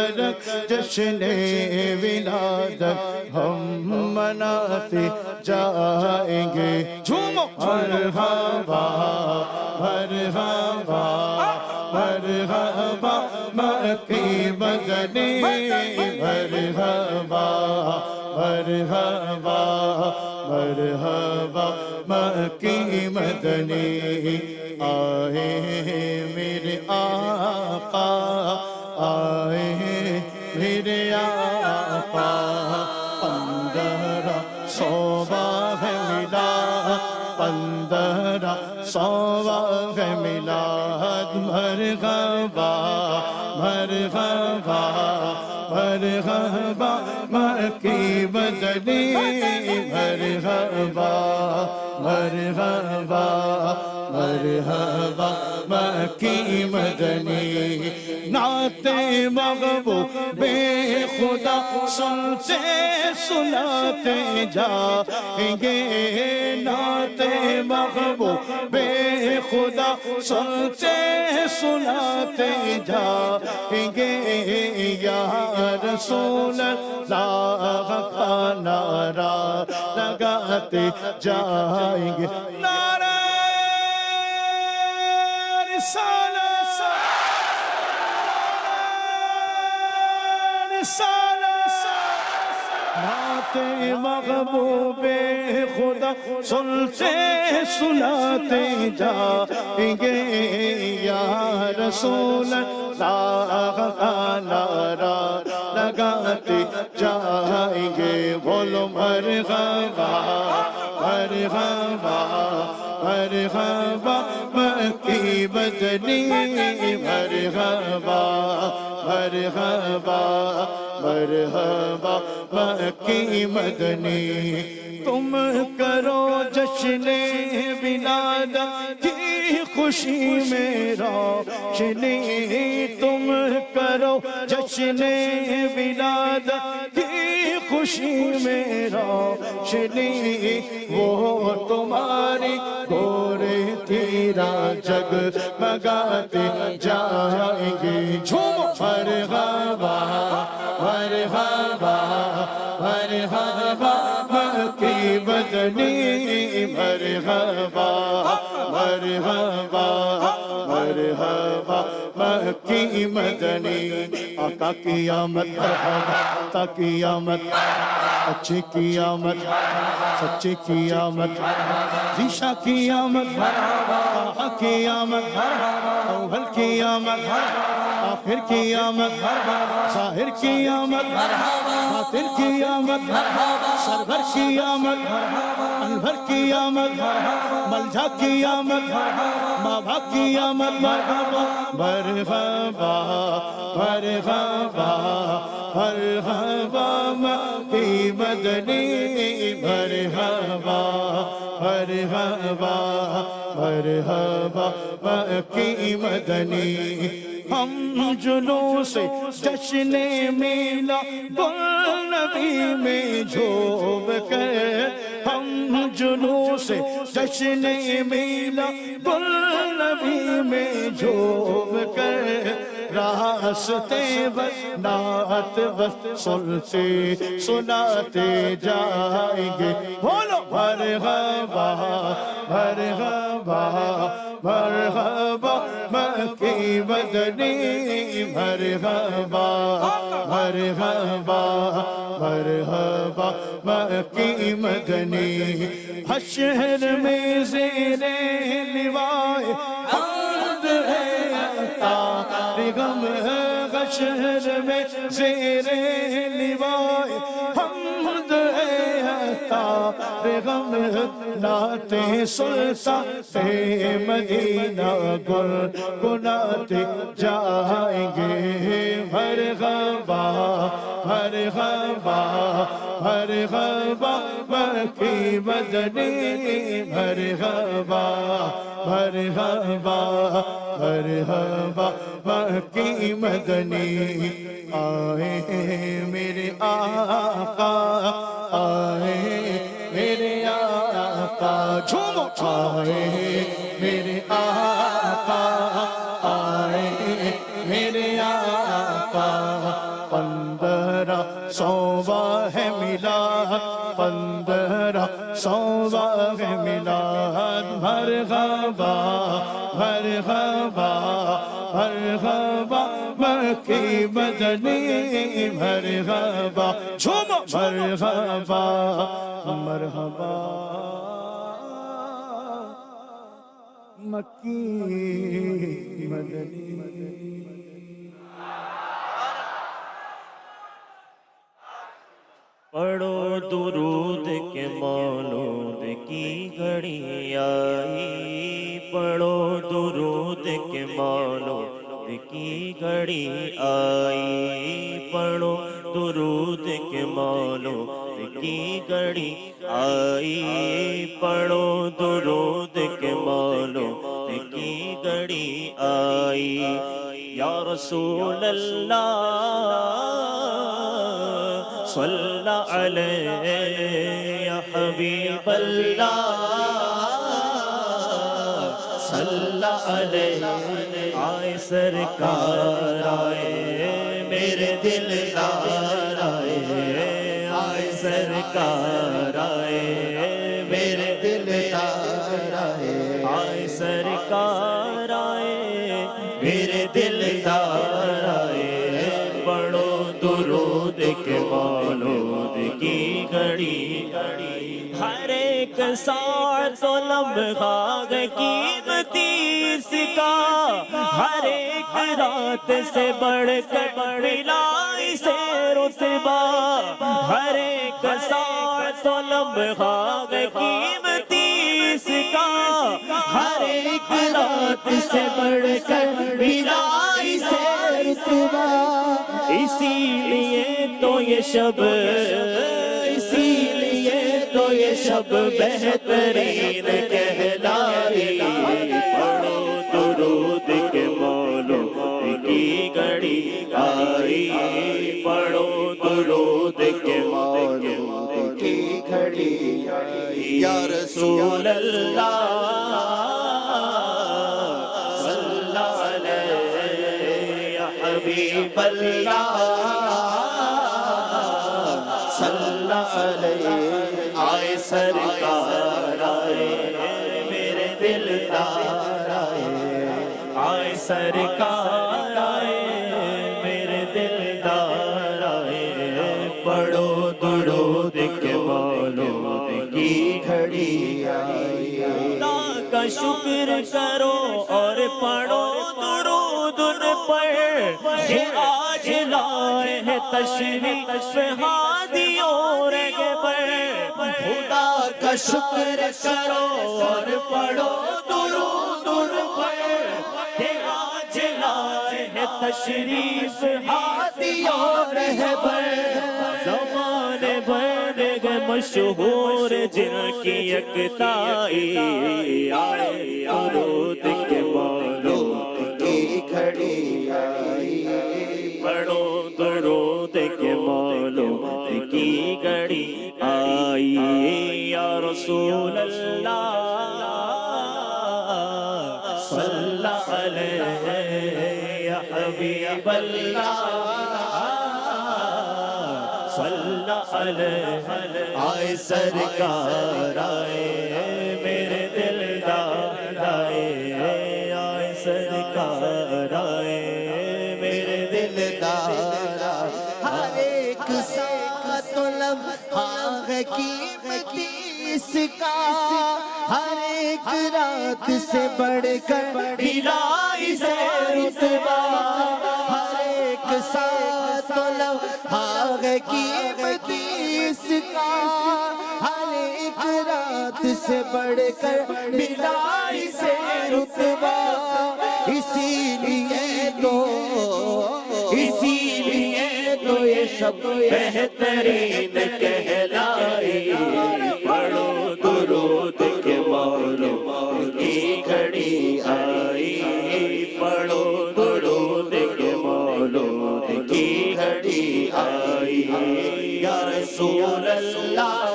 کرک جشن ولادت ہم مناتے جائیں گے جھومو مرحبا مرحبا مرحبا مکی مدنی مرحبا مرحبا مرحبا مکی مدنی آئے میرے آقا آئے میرے آقا 1500 ہے ملا 1500 ہے میلاد مرحبا مرحبا مرحبا مکی مدنی مرحبا مرحبا مرحبا مکی مدنی نعت محبوب خدا سنتے سناتے جائیں گے نعت محبوب خدا سنتے سناتے جائیں گے یا رسول اللہ کا نعرہ لگاتے جائیں گے نعرہ رسالت نعت محبوب خدا سنتے سناتے جائیں گے یا رسول اللہ کا نعرہ لگاتے جائیں گے بولو مرحبا مرحبا مرحبا مکی مدنی مرحبا مرحبا مرحبا مکی مدنی تم کرو جشن ولادت کی خوشی میں روشنی تم کرو جشن ولادت کی خوشی میں روشنی وہ تمہاری گورے تیرا جگ مگاتے جائیں گے جھوم مرحبا مرحبا مرحبا مکی مدنی مرحبا مرحبا مرحبا مکی مدنی آقا کی آمد مرحبا آقا کی آمد اچھی کی آمد سچی کی آمد ذیشا کی آمد آقا کی آمد اول کی آمد آخر کی آمد ظاہر کی آمد باطن کی آمد سرور کی آمد انور کی آمد ملجا کی آمد مابا کی آمد مرحبا مرحبا مرحبا مرحبا مکی مدنی مرحبا مرحبا مرحبا مکی مدنی ہم جلوس جشن میلاد النبی میں جھوم کر ہم جلوس جشن میلاد النبی میں جھوم کر راستے بس نعت بس سنتے سناتے جائیں گے بولو مرحبا مرحبا مرحبا مکی مدنی مرحبا مرحبا مرحبا مکی مدنی حشر میں زیر لوائے حمد ہے عطا غم حشر میں زیر لوائے حمد ہے عطا غم ناتے سلطان مدینہ گل گناتے جائیں گے مرحبا مرحبا مرحبا مکی مدنی مرحبا مرحبا مرحبا مکی مدنی آئے میرے آقا آئے میرے آقا جھومو آئے میرے آقا آئے میرے آقا 1500 ہے میلاد 1500 ہے میلاد مرحبا مرحبا مرحبا مکی مدنی مرحبا مرحبا مرحبا مکی مدنی پڑھو درود کے مولود کی گھڑی آئی پڑھو درود کے مولود کی گھڑی آئی پڑھو درود کے مولود کی گھڑی آئی پڑھو درود کے مولود کی گھڑی آئی یا رسول اللہ صلی علیہ یا حبیب اللہ صلی علیہ آئے سرکار آئے میرے دلدار آئے آئے سرکار آئے میرے دلدار آئے آئے سرکار آئے میرے دلدار آئے پڑھو درود کے مولود کی گھڑی ہر ایک ساعت و لمحہ قیمتی اس کا ہر ایک رات سے بڑھ کر ملا اسے رتبہ ہر ایک ساعت و لمحہ قیمتی اس کا ہر ایک رات سے بڑھ کر ملا اسے رتبہ اسی لیے تو یہ شب اسی لیے تو یہ شب بہترین کہلائی پڑھو درود کے مولود کی گھڑی آئی پڑھو درود کے مولود کی گھڑی آئی یا رسول اللہ صلی علیہ یا حبیب اللہ صلی علیہ آئے سرکار آئے میرے دلدار آئے آئے سرکار آئے میرے دلدار آئے پڑھو درود کے مولود کی گھڑی آئی اللہ کا شکر کرو اور پڑھو درود ان پر کہ آج لائے ہیں تشریف ہادیوں رگ پر خدا کا شکر کرو اور پڑھو درود ان پر کہ آج لائے ہیں تشریف ہادیوں رگ پر زمانے بھر گئے مشہور جن کی یکتائی آئے درود کے مولود کی گھڑی آئی پڑھو درود کے مولود کی گھڑی آئی یا رسول اللہ صلی علیہ یا حبیب اللہ صلی علیہ آئے سرکار آئے میرے دلدار آئے آئے سرکار آئے میرے دلدار ہر ایک ساعت و لمحہ قیمتی اس کا ہر ایک رات سے بڑھ کر ملا اسے رتبہ ہر ایک ساعت و لمحہ قیمتی اس کا ہر ایک رات سے بڑھ کر ملا اسے رتبہ اسی لیے تو یہ شب بہترین کہلائی پڑھو درود کے مولود کی گھڑی آئی پڑھو درود کے مولود کی گھڑی آئی یا رسول اللہ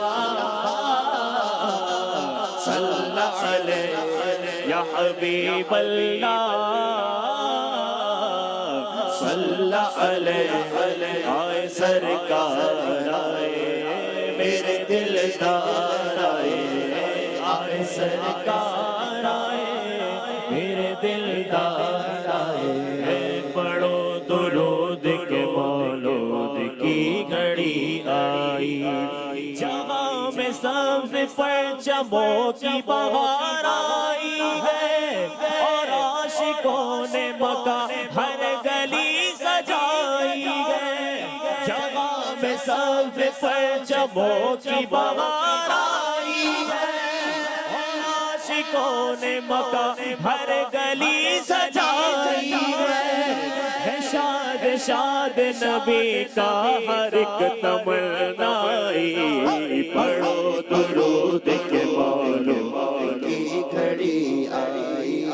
صلی علیہ یا حبیب اللہ صلی صلی علیہ آئے سرکار آئے میرے دلدار آئے سرکار آئے میرے دلدار آئے پڑھو درود کے مولود کی گھڑی آئی جہاں میں سب پرچموں کی بہار آئی ہے اور عاشقوں نے مکہ ہر گلی سجائی ہے جہاں میں سب پرچموں کی بہار آئی ہے اور عاشقوں نے مکہ ہر گلی سجائی ہے شاد شاد نبی کا ہر ایک تمنائی پڑھو درود کے مولود کی گھڑی آئی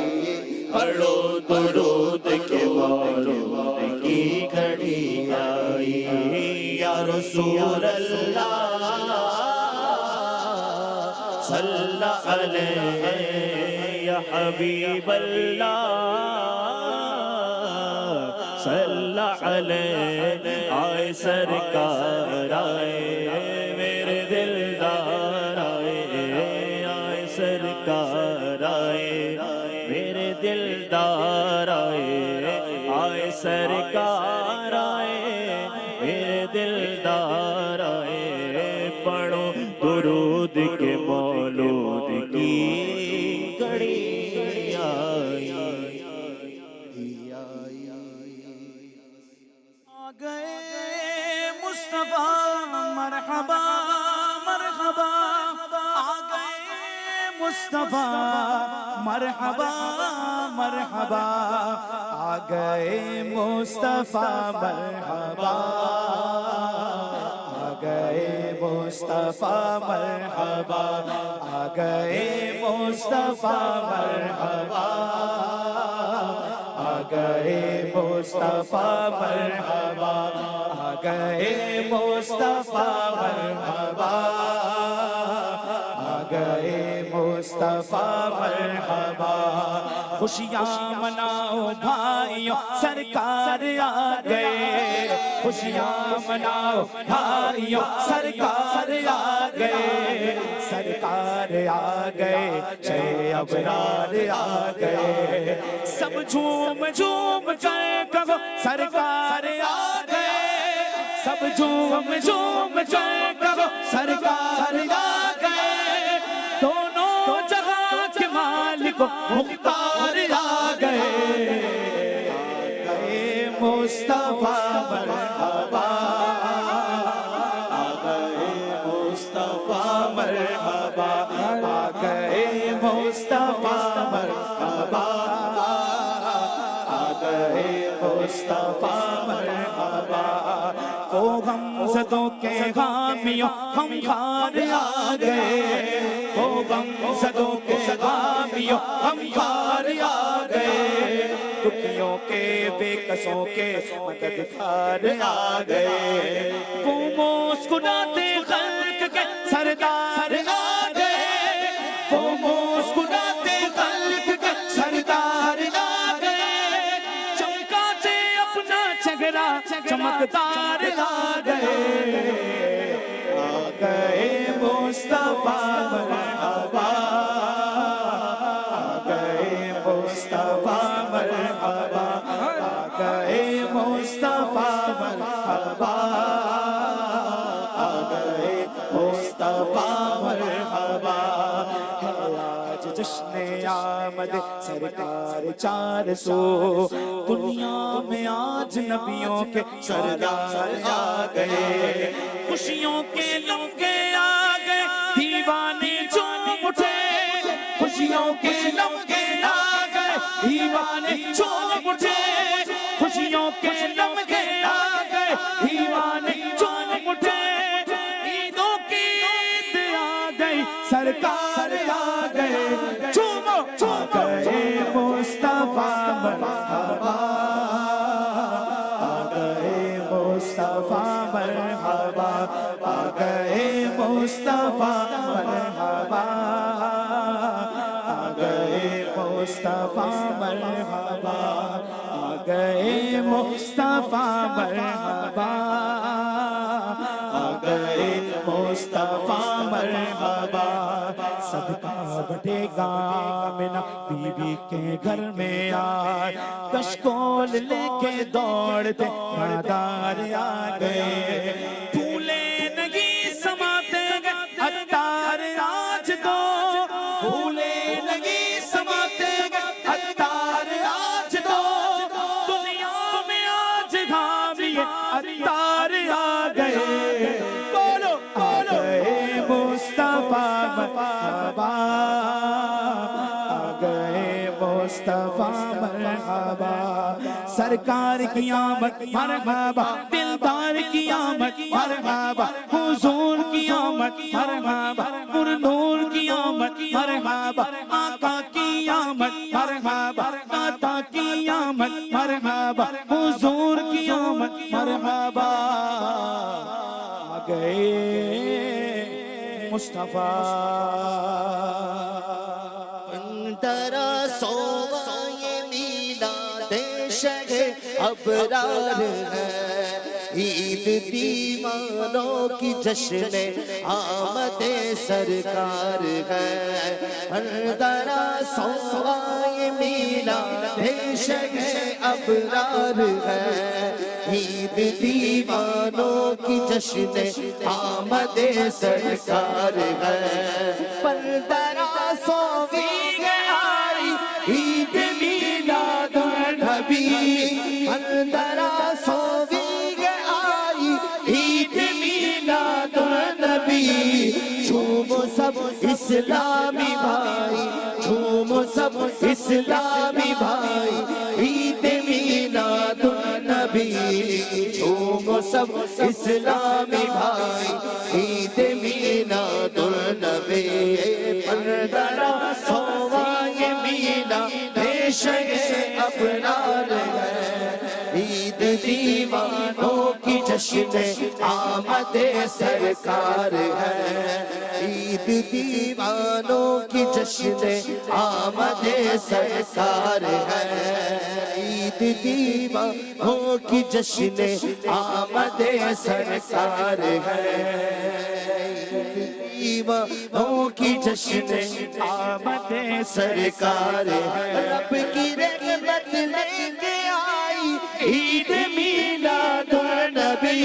پڑھو درود کے مولود کی گھڑی آئی یا رسول اللہ صلی علیہ یا حبیب اللہ صلی علیہ آئے سرکار آئے میرے دلدار آئے آئے سرکار آئے میرے دلدار آئے آئے سرکار آئے میرے دلدار آئے پڑھو درود کے مولود کی گھڑی آئی گئے مصطفیٰ مرحبا مرحبا آ گئے مصطفیٰ مرحبا مرحبا آ گئے مصطفیٰ مرحبا آ گئے مصطفیٰ مرحبا آ گئے مصطفیٰ مرحبا آ گئے مصطفیٰ مرحبا آ گئے مصطفیٰ مرحبا آ گئے مصطفیٰ مرحبا خوشیاں مناؤ بھائیوں سرکار آ گئے خوشیاں مناؤ بھائیوں سرکار آ گئے سرکار آ گئے شہ ابرار آ گئے سب جھوم جھوم کر کہو سرکار آ گئے سب جھوم جھوم کر کہو سرکار آ گئے دونوں جہاں کے مالک مختار آ گئے مصطفیٰ مرحبا آ گئے مصطفیٰ مرحبا آ گئے مصطفیٰ مرحبا آ گئے مصطفیٰ مرحبا وہ غم زدوں کے غامیوں ہم خار آ گئے وہ غم زدوں کے غامیوں ہم خار آ گئے دکھیوں کے بے کسوں کے مددگار آ گئے وہ مسکراتے خلق کے سردار آ گئے وہ مسکراتے خلق کے سردار آ گئے چمکاتے اپنا چہرہ چمکدار آ گئے مصطفیٰ مرحبا آ گئے مصطفیٰ مرحبا آ گئے مصطفیٰ مرحبا آ گئے مصطفیٰ مرحبا آج جشن آمد سرکار 400 دنیا میں آج نبیوں کے سردار آ گئے خوشیوں کے لمحے آ گئے دیوانے جھوم اٹھے خوشیوں کے لمحے آ گئے دیوانے جھوم اٹھے خوشیوں کے لمحے آ گئے دیوانے جھوم اٹھے عیدوں کی عید آ گئی سرکار آ گئے جھومو آ گئے مصطفیٰ مرحبا آ گئے مصطفیٰ مرحبا آ گئے مصطفیٰ مرحبا آ گئے مصطفیٰ مرحبا آ گئے گئے مصطفیٰ مرحبا، آ گئے مصطفیٰ مرحبا، صدقہ بٹے گا آمنہ بی بی کے گھر میں آئے، کشکول لے کے دوڑتے مادار آ گئے، پھولے نگی سماتے گئے عطار آج دو، پھولے نگی سماتے گئے عطار آج دو، دنیا میں آج دھامیے عطار آ گئے، بولو بولو مصطفیٰ مرحبا، آ گئے مصطفیٰ مرحبا، سرکار کی آمد مرحبا، دلدار کی آمد مرحبا، حضور کی آمد مرحبا، پر نور کی آمد مرحبا، آقا کی آمد مرحبا، داتا کی آمد مرحبا، حضور کی آمد مرحبا، آ گئے مصطفیٰ اندرا سوائے میلاد شہ ابرار ہے، عید دیوانوں کی جشن آمد سرکار ہے، اندرا سوائے میلاد شہ ابرار ہے، عید دیوانوں کی جشن آمد سرکار ہے، پندرہ سویں آئی عید میلاد النبی، پندرہ سویں آئی عید میلاد النبی، جھومو سب اسلامی بھائی، جھومو سب اسلامی بھائی، عید میلاد النبی، جھومو سب اسلامی بھائی، عید میلاد النبی، پندرہ سوائے میلاد شہ ابرار ہے، عید دیوانوں کی جشن آمد سرکار ہے، عید دیوانوں کی جشن آمد سرکار ہے، عید دیوانوں کی جشن آمد سرکار ہے، دیوانوں کی جشن آمد سرکار ہے، رب کی رحمت لے کے آئی عید میلاد النبی،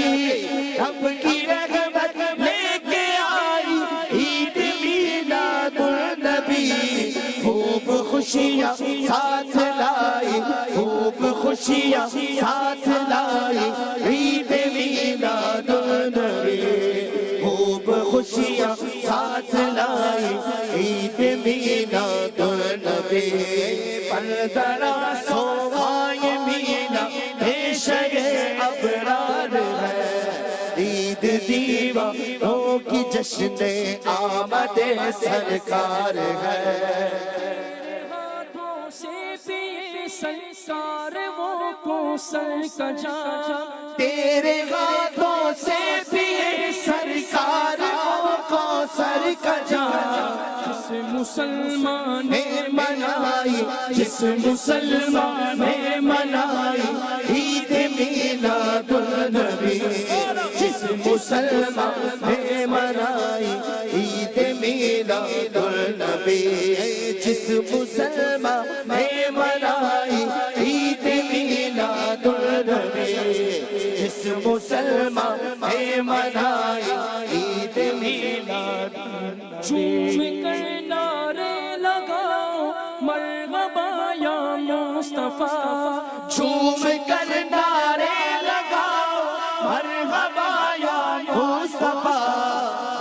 رب کی رحمت لے کے آئی عید میلاد النبی، خوب خوشیاں ساتھ لائی، خوب خوشیاں ساتھ لائی عید میلاد النبی، خوب خوشیاں ساتھ لائی عید میلاد النبی، پندرہ سوائے میلاد شہ ابرار ہے، عید دیوانوں کی جشن آمد سرکار ہے، ہاتھوں سے پیے سرکار وہ کوثر کا جام، تیرے ہاتھوں سے پیے سرکار وہ کوثر کا جام، جس مسلمان نے منائی، جس مسلمان نے منائی عید میلاد النبی، جس مسلمان نے منائی عید میلاد النبی، جس مسلمان نے منائی عید میلاد النبی، جس مسلمان نے منائی عید میلاد جھوم النبی، کر نعرے لگاؤ مرحبا یا مصطفیٰ، جھوم کر نعرے لگاؤ مرحبا یا مصطفیٰ،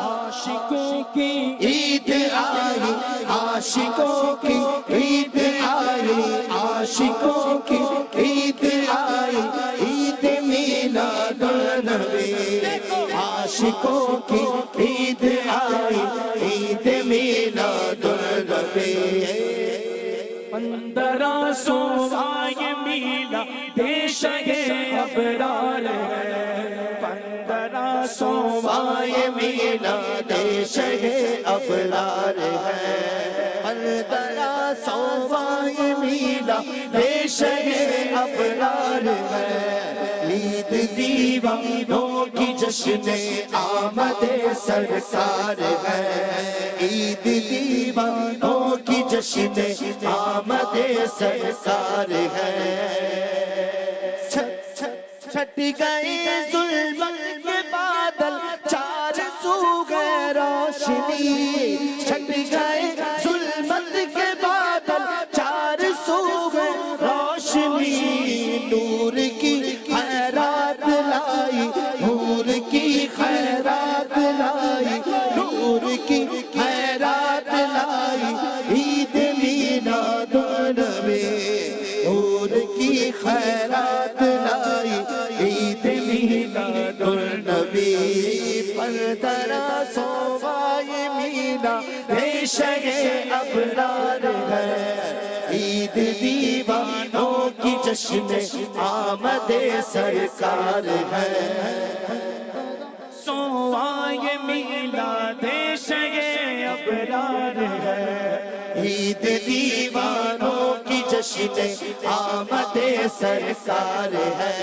عاشقوں کی عید آئی، عاشقوں کی عید آئی، عاشقوں کی عید آئی عید میلاد النبی، عاشقوں کی عید آئی عید میلاد النبی، پندرہ سوائے میلاد شہ ابرار ہے، پندرہ سوائے میلاد شہ ابرار ہے، پندرہ سوائے میلاد دیشگ ابرار ہے، عید دیوانوں کی جشن آمد سرکار ہے، عید دیوانوں کی جشن آمد سرکار ہے۔ چھٹ گئے ظلمت کے بادل، چار سو گئے روشنی، چھٹ گئے ظلمت کے بادل، چار سو گئے روشنی، نور کی خیرات لائی، نور کی خیرات لائی، نور کی خیرات لائی، عید میلاد النبی، نور کی خیرات لائی، عید میلاد النبی، پردرا سوائے میلا دیشگ ابرار ہے، عید دیوانوں کی جشن آمد سرکار ہے۔ سوائے میلاد دیشگ ابرار ہے، عید دیوانوں کی جشن آمد سرکار ہے۔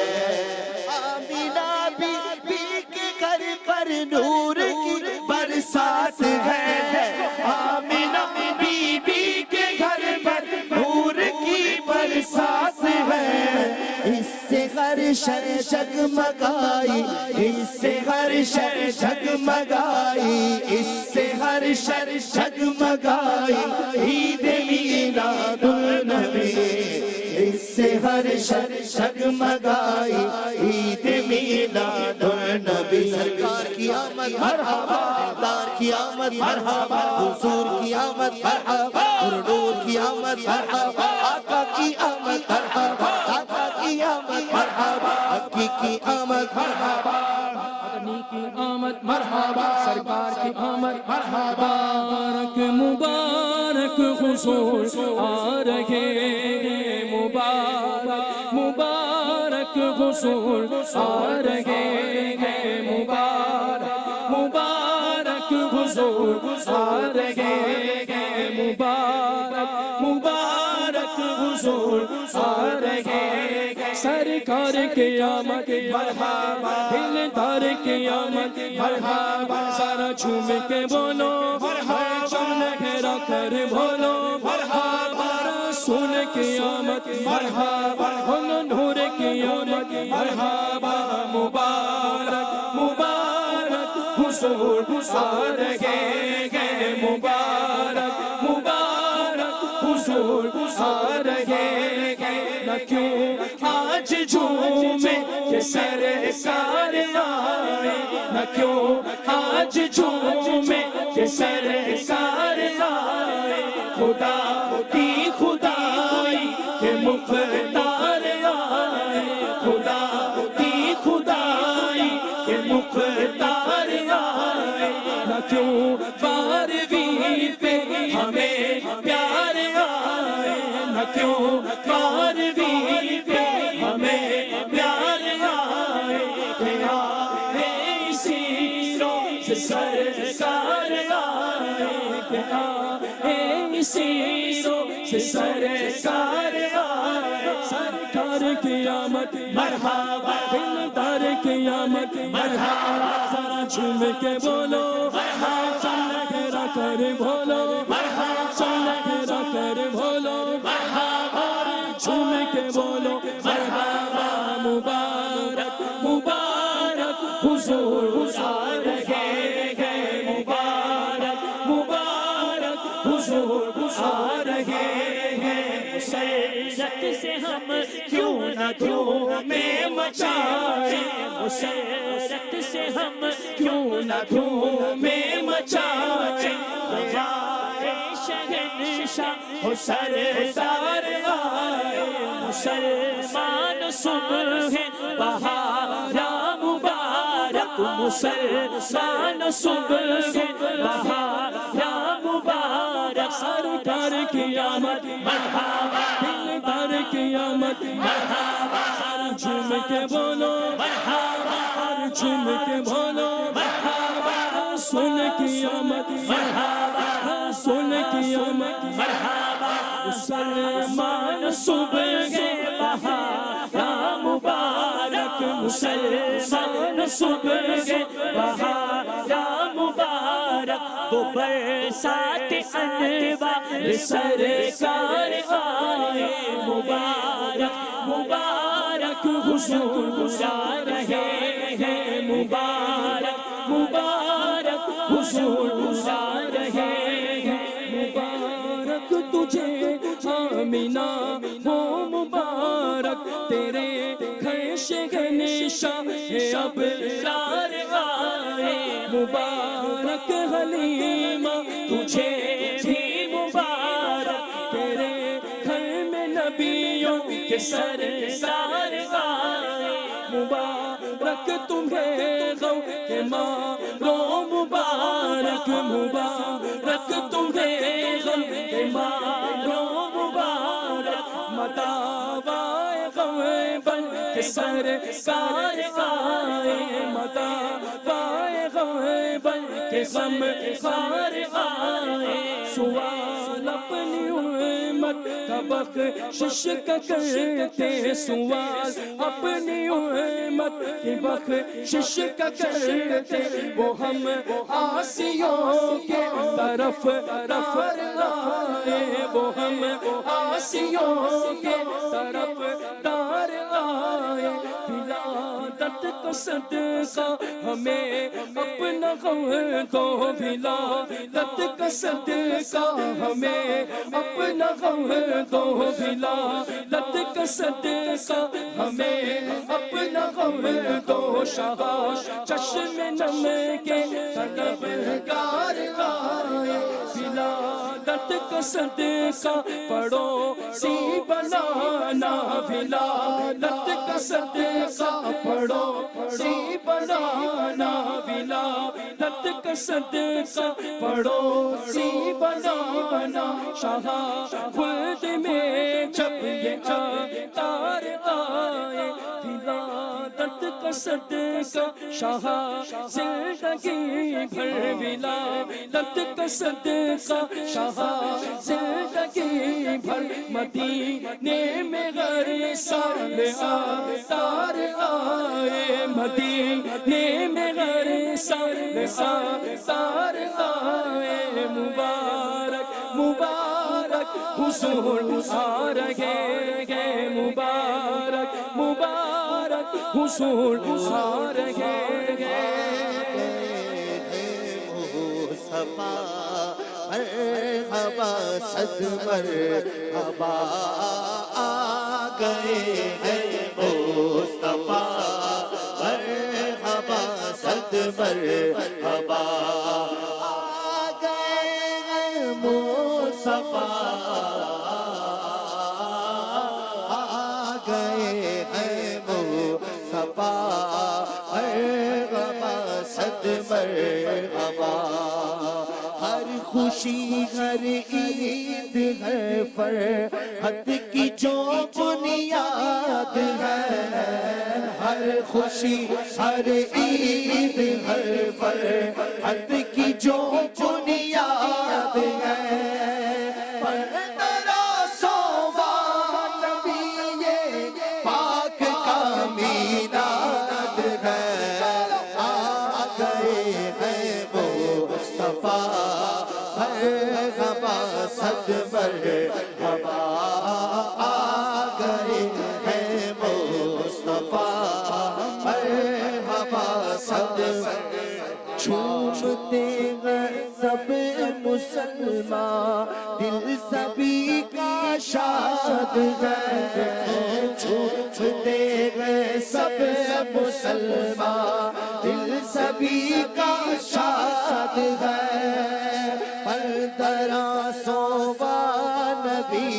آمینہ بی بی کے گھر پر نور کی برسات ہے، آمینہ بی بی کے گھر پر نور کی برسات ہے، اس سے ہر شر جگمگائی، اس سے ہر شر جگمگائی، اس سے ہر شر جگمگائی، عید میلاد النبی، اس سے ہر شر جگمگائی، عید میلاد النبی، سرکار کی آمد مرحبا، دار کی آمد مرحبا، حضور کی آمد مرحبا، نور کی آمد مرحبا، آقا کی آمد مرحبا، آقا کی آمد مرحبا، حقی کی آمد مرحبا، مدنی کی آمد مرحبا، سرکار کی آمد مرحبا، مبارک مبارک حضور آ رہے ہیں، مبارک مبارک حضور آ رہے ہیں، مبارک مبارک حضور آ رہے ہیں، مبارک مبارک حضور آ رہے ہیں، سرکار کی آمد مرحبا، دلدار کی آمد مرحبا، سارا جھوم کے بولو مرحبا، لہرا کر بولو مرحبا، رسول کی آمد مرحبا، نور کی آمد مرحبا، مبارک مبارک حضور آ رہے ہیں، مبارک مبارک حضور آ رہے ہیں، نہ کیوں آج جھومے کہ سرکار آئے، نہ کیوں آج جھومے کہ سرکار آئے، خدا کی خدائی کہ مختار آئے، خدا کی خدائی کہ مختار آئے، نہ کیوں بارہویں پہ ہمیں پیار آئے، نہ کیوں بارہویں پہ ہمیں پیار آئے، کہ آئے اسی روز سرکار آئے، کہ آئے اسی روز سرکار آئے، سرکار کی آمد مرحبا، دلدار کی آمد مرحبا، ذرا جھوم کے بولو مرحبا، لہرا کر بولو مرحبا، لہرا کر بولو مرحبا، جھوم کے بولو مرحبا، مبارک مبارک حضور آ رہے ہیں، مبارک مبارک حضور آ رہے ہیں، مسرت سے ہم کیوں نہ دھومیں مچائیں، مسرت سے ہم کیوں نہ دھومیں مچائیں، ہمارے شہنشاہ ہو سردار آئے، مسلمان صبح بہارا مبارک، مسلمان صبح بہارا مبارک، سرکار کی آمد مرحبا، دلدار کی آمد مرحبا، سر جھوم کے بولو مرحبا، ہر جھوم کے بولو مرحبا، رسول کی آمد مرحبا، رسول کی آمد مرحبا، مسلمان صبح برسان صبح کے بہار یا مبارک وہ برسات انوار سرکار آئے مبارک مبارک حضور آ رہے ہیں مبارک مبارک حضور آ رہے ہیں مبارک تجھے آمینہ ہو مبارک تیرے گھر شگنشاہ ابرار آئے مبارک حلیمہ تجھے بھی مبارک تیرے گھر میں نبیوں کے سردار آئے مبارک تمہیں غم کے مارو مبارک مبارک تمہیں غم کے مارو مبارک مداوائے غم بن کے سرکار آئے مداوائے غم بن کے غم خار آئے سوال اپنی امت کا بخشش کا کرتے سوال اپنی امت کی بخشش کا کرتے وہ ہم آسیوں کے طرف آئے وہ ہم آسیوں کے طرف دار آئے ولادت کا صدقہ ہمیں اپنا غم دو ولادت کا صدقہ ہمیں اپنا غم دو ولادت کا صدقہ ہمیں اپنا غم دو شاہ چشم نم کے طلبگار آئے ولادت کا صدقہ پڑھو سی بنانا ولادت کا صدقہ پڑھو سی بنانا ولادت کا صدقہ پڑھو سی بنانا شاہ خلد میں جب یہ تار آئے ولادت کا صدقہ شاہ زندگی بھر ولادت کا صدقہ شاہ زندگی بھر مدینے میں غیر سال آتار آئے مدینے میں غیر سال آتار آئے مبارک مبارک حضور آ رہے ہیں مبارک مبارک حضور آ رہے ہیں مصطفیٰ مرحبا صد مرحبا آ گئے ہیں مصطفیٰ مرحبا صد مرحبا آ گئے ہیں مصطفیٰ آ گئے ہیں مصطفیٰ مرحبا صد مرحبا ہر خوشی ہر عید ہے فرحت کی جو بنیاد ہے ہر خوشی ہر عید ہر فرحت کی جو بنیاد ہے پندرہ سوواں نبی پاک کا میلاد ہے آ گئے ہیں مصطفیٰ مرحبا صد مرحبا آ گئے ہیں مصطفیٰ مرحبا صد چھومتے ہیں سب مسلمان دل سبھی کا شاد ہے چھومتے ہیں سب مسلمان دل سبھی کا شاد ہے پندرہ سوواں نبی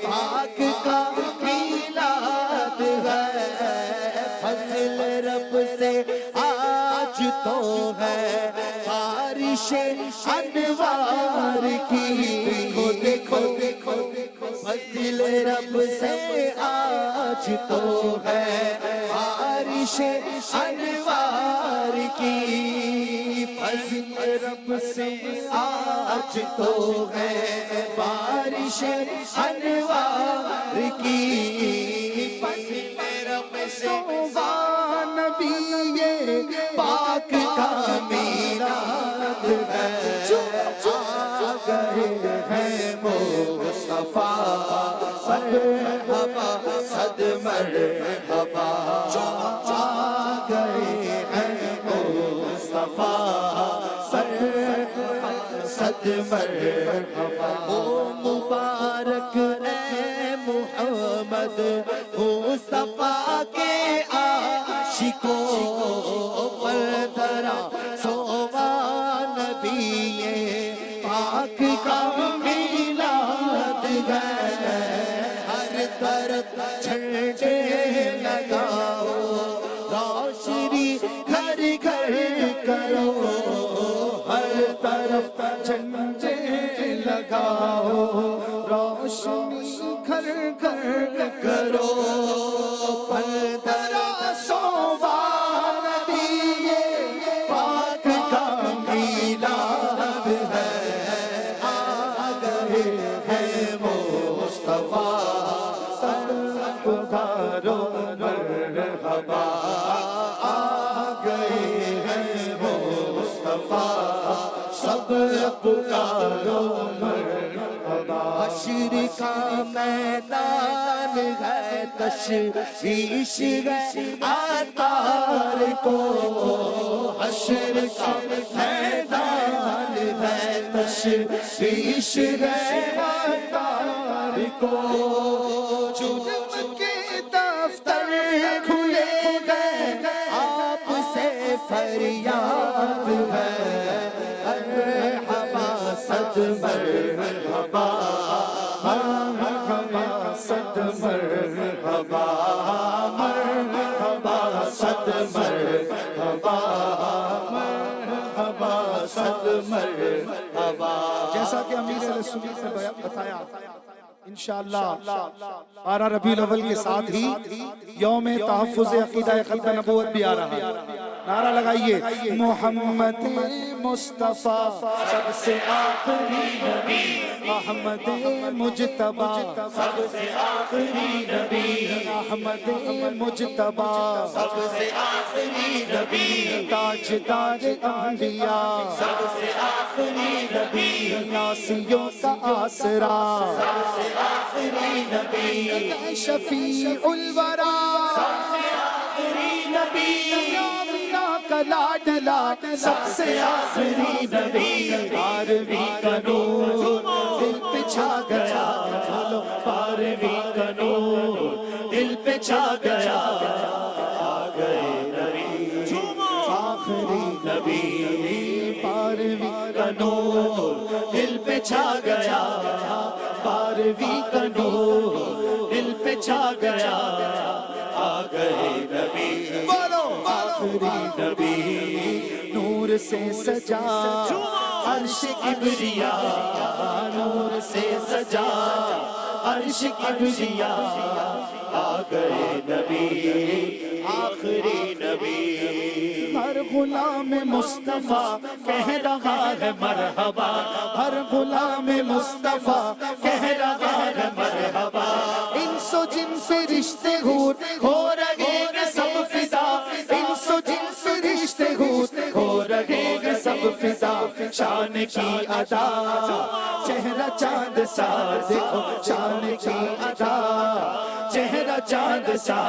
پاک کا میلاد ہے فضل رب سے آج تو ہے بارش انوار کی دیکھو دیکھو فضل رب سے آج تو ہے بارش انوار کی فضل رب سے آج تو ہے بارش انوار کی فضل رب سے پاک کا میلاد ہے آ گئے ہیں مصطفیٰ مرحبا صد مرحبا آ گئے ہیں مصطفیٰ صد مرحبا او مبارک اے محمد مصطفیٰ کے عاشقوں پر درا سووا نبی پاک کا میلاد ہے ہر طرف جھنڈے لگاؤ روشنی گھر گھر کرو ہر طرف جھنڈے لگاؤ روشنی گھر گھر کرو پندرہ سووا نبی پاک کا میلاد ہے آ گئے ہیں مصطفیٰ سب پکارو مرحبا آ گئے ہیں مصطفیٰ سب پکارو مرحبا حشر کا میدان ہے تشویش ہے عطار کو حشر کا میدان ہے تشویش ہے عطار کو جرم کے دفتر کھلے گئے آپ سے فریاد ہے مرحبا صد مرحبا مرحبا صد مرحبا مرحبا صد مرحبا مرحبا صد مرحبا جیسا کہ امیر اہل سنت نے بتایا انشاءاللہ 12 ربیع الاول کے ساتھ ہی یوم تحفظ عقیدہ ختم نبوت بھی آ رہا ہے نعرہ لگائیے محمد مصطفیٰ سب سے آخری نبی احمد مجتبی سب سے آخری نبی احمد مجتبی سب سے آخری نبی تاجدار انبیاء سب سے آخری نبی یاسیوں کا آسرا سب سے آخری نبی شفیع الورا سب سے آخری نبی کا لاڈلا سب سے آخری نبی 12ویں کا نور دل پہ چھا گیا بولو 12ویں کا نور دل پہ چھا گیا آ گئے نبی آخری نبی 12ویں کا نور دل پہ چھا گیا 12ویں کا نور دل پہ چھا گیا آ گئے نبی آخری نبی نور سے سجا عرش کبریا نور سے سجا عرش کبریا آ گئے نبی آخری نبی ہر غلام مصطفیٰ کہہ رہا ہے مرحبا ہر غلام مصطفیٰ کہہ رہا ہے مرحبا انس و جن فرشتے حور ہو رہے ہیں سب فضا انس و جن فرشتے حور ہو رہے ہیں سب فضا شان کی ادا چہرہ چاند سا دیکھو شان کی ادا چہرہ چاند سا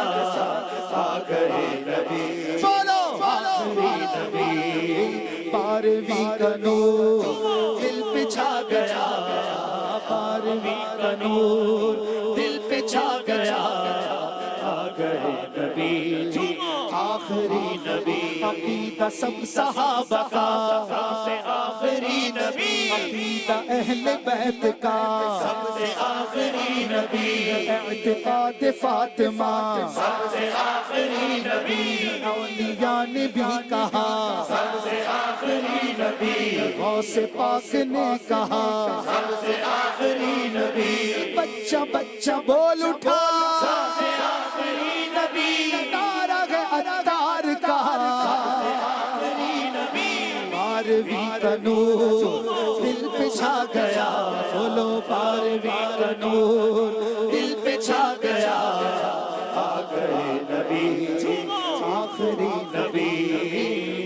آ گئے نبی بولو آخری نبی 12ویں کا نور دل پہ چھا گیا 12ویں کا نور دل پہ چھا گیا آ گئے نبی آخری نبی عقیدہ سب صحابہ کا سب سے آخری نبی عقیدہ اہل بیت کا سب سے آخری نبی اعتقاد فاطمہ سب سے آخری نبی اولیاء نے بھی کہا سب سے آخری نبی غوث پاک نے کہا سب سے آخری نبی بچہ بچہ بول اٹھا سب سے آخری نبی نعرہ ہے عطار کا سب سے آخری نبی 12ویں کا نور دل پہ چھا گیا بولو 12ویں کا نور دل پہ چھا گیا آ گئے نبی آخری نبی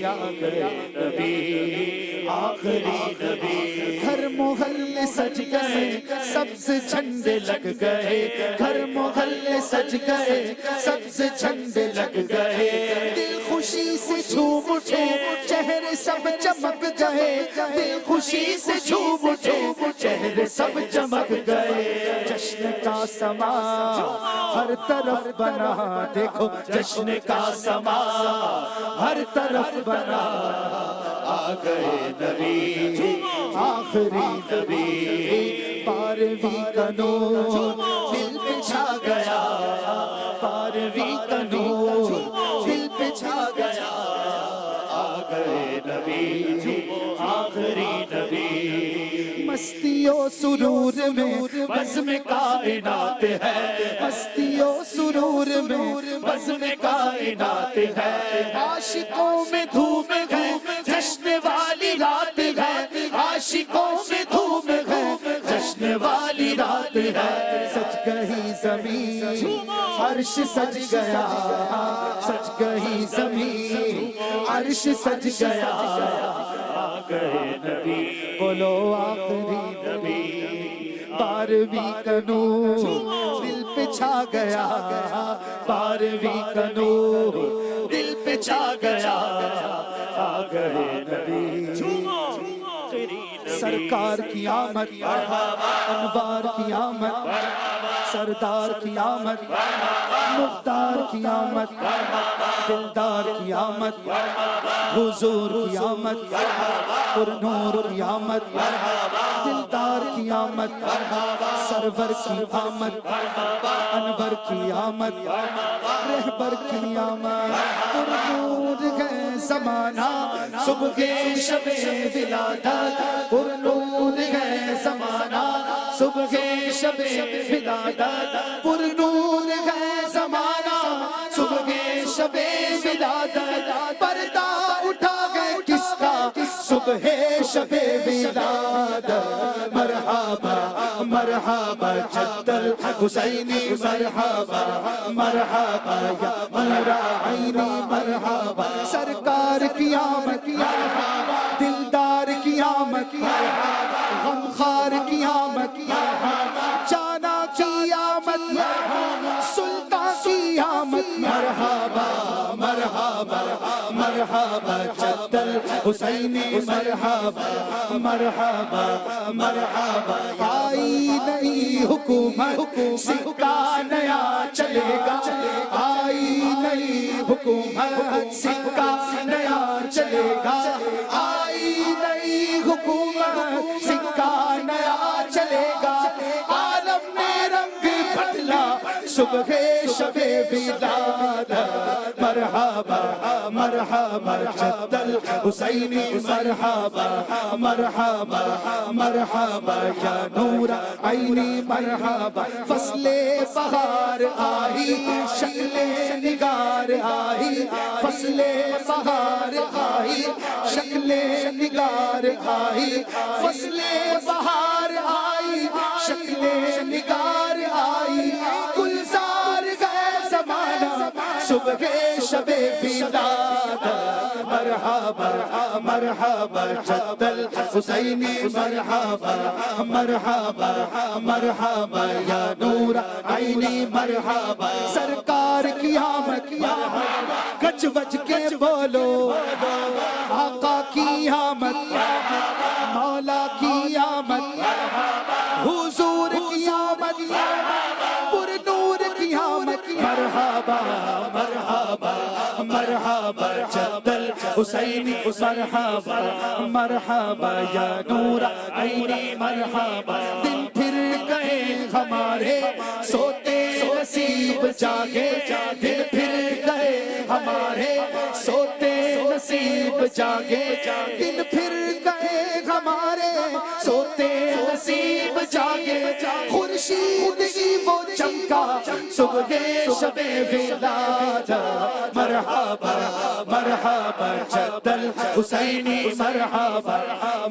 آ گئے نبی آخری نبی گھر محلے سج گئے سبز جھنڈے لگ گئے گھر محلے سج گئے سبز جھنڈے لگ گئے دل خوشی سے جھوم اٹھے چہرے سب چمک گئے دل خوشی سے جھوم اٹھے چہرے سب چمک گئے جشن کا سما ہر طرف بنا دیکھو جشن کا سما ہر طرف بنا آ گئے نبی آخری نبی 12ویں کا نور دل پہ چھا گیا 12ویں کا نور دل پہ چھا گیا آ گئے نبی آخری نبی مستی و سرور میں بزم کائنات ہے مستی و سرور میں بزم کائنات ہے عاشقوں میں دھوم ہے جشن والی رات ہے عاشقوں میں دھوم ہے جشن والی رات ہے سج گئی زمین عرش سج گیا سج گئی زمین عرش سج گیا آ گئے نبی بولو آخری نبی 12ویں کا نور دل پہ چھا گیا 12ویں کا نور دل پہ چھا گیا آ گئے نبی سرکار کی آمد انوار کی آمد سردار کی آمد مختار کی آمد دلدار کی آمد حضور کی آمد پر نور کی آمد دلدار کی آمد سرور کی آمد انور کی آمد رہبر کی آمد پر نور ہے زمانہ صبح شب ولادت پر نور ہے زمانہ صبح شب ولادت پر نور ہے زمانہ صبح شب ولادت پردہ اٹھا گئے کس کا صبح شب ولادت مرحبا مرحبا جد الحسینی مرحبا مرحبا یا نور عینی مرحبا سرکار کی آمد دلدار کی آمد غمخوار کی آمد جانا کی آمد سلطان کی آمد مرحبا مرحبا مرحبا جد الحسینی مرحبا مرحبا مرحبا آئی نئی حکومت سکہ نیا چلے گا آئی نئی حکومت سکہ نیا چلے گا آئی نئی حکومت سکہ نیا چلے گا عالم میں رنگ بدلا صبح شب ولادت مرحبا مرحبا جد الحسینی مرحبا مرحبا مرحبا یا نور عینی مرحبا فصل بہار آئی شکل نگار آئی فصل بہار آئی شکل نگار آئی فصل بہار آئی شکل نگار آئی گلزار گئے زمانہ صبح شب ولادت مرحبا مرحبا جد الحسینی مرحبا مرحبا مرحبا یا نور عینی مرحبا سرکار کی آمد گج وج کے بولو آقا کی آمد مولا کی آمد حضور کی آمد پر نور کی آمد مرحبا مرحبا مرحبا جد الحسینی مرحبا مرحبا یا نور عینی مرحبا دن پھر گئے ہمارے سوتے نصیب جاگے دن پھر گئے ہمارے سوتے نصیب جاگے دن پھر گئے ہمارے سوتے نصیب جاگے خورشید کی وہ چمکا صبح شب ولادت مرحبا مرحبا جد الحسینی مرحبا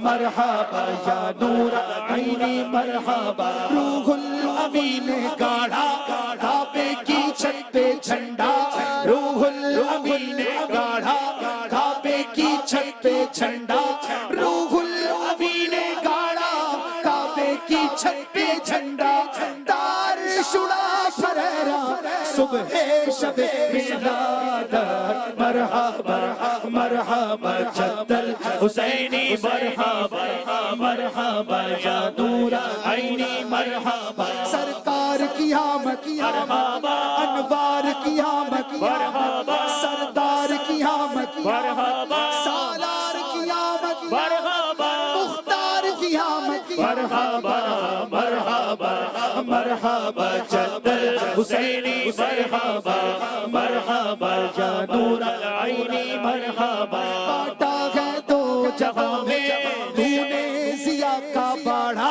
مرحبا یا نور عینی مرحبا روح الامین گاڑا ڈھابے کی چھت پہ جھنڈا روح الامین گاڑا ڈھابے کی مرحبا مرحبا جد الحسینی مرحبا مرحبا یا نور عینی مرحبا سرکار کی آمد مرحبا انوار کی آمد مرحبا سردار کی آمد مرحبا سالار کی آمد مرحبا مختار کی آمد مرحبا مرحبا مرحبا جد الحسینی مرحبا مرحبا یا نور العینی مرحبا بانٹا ہے دو جہاں میں تو نے ضیا کا باڑا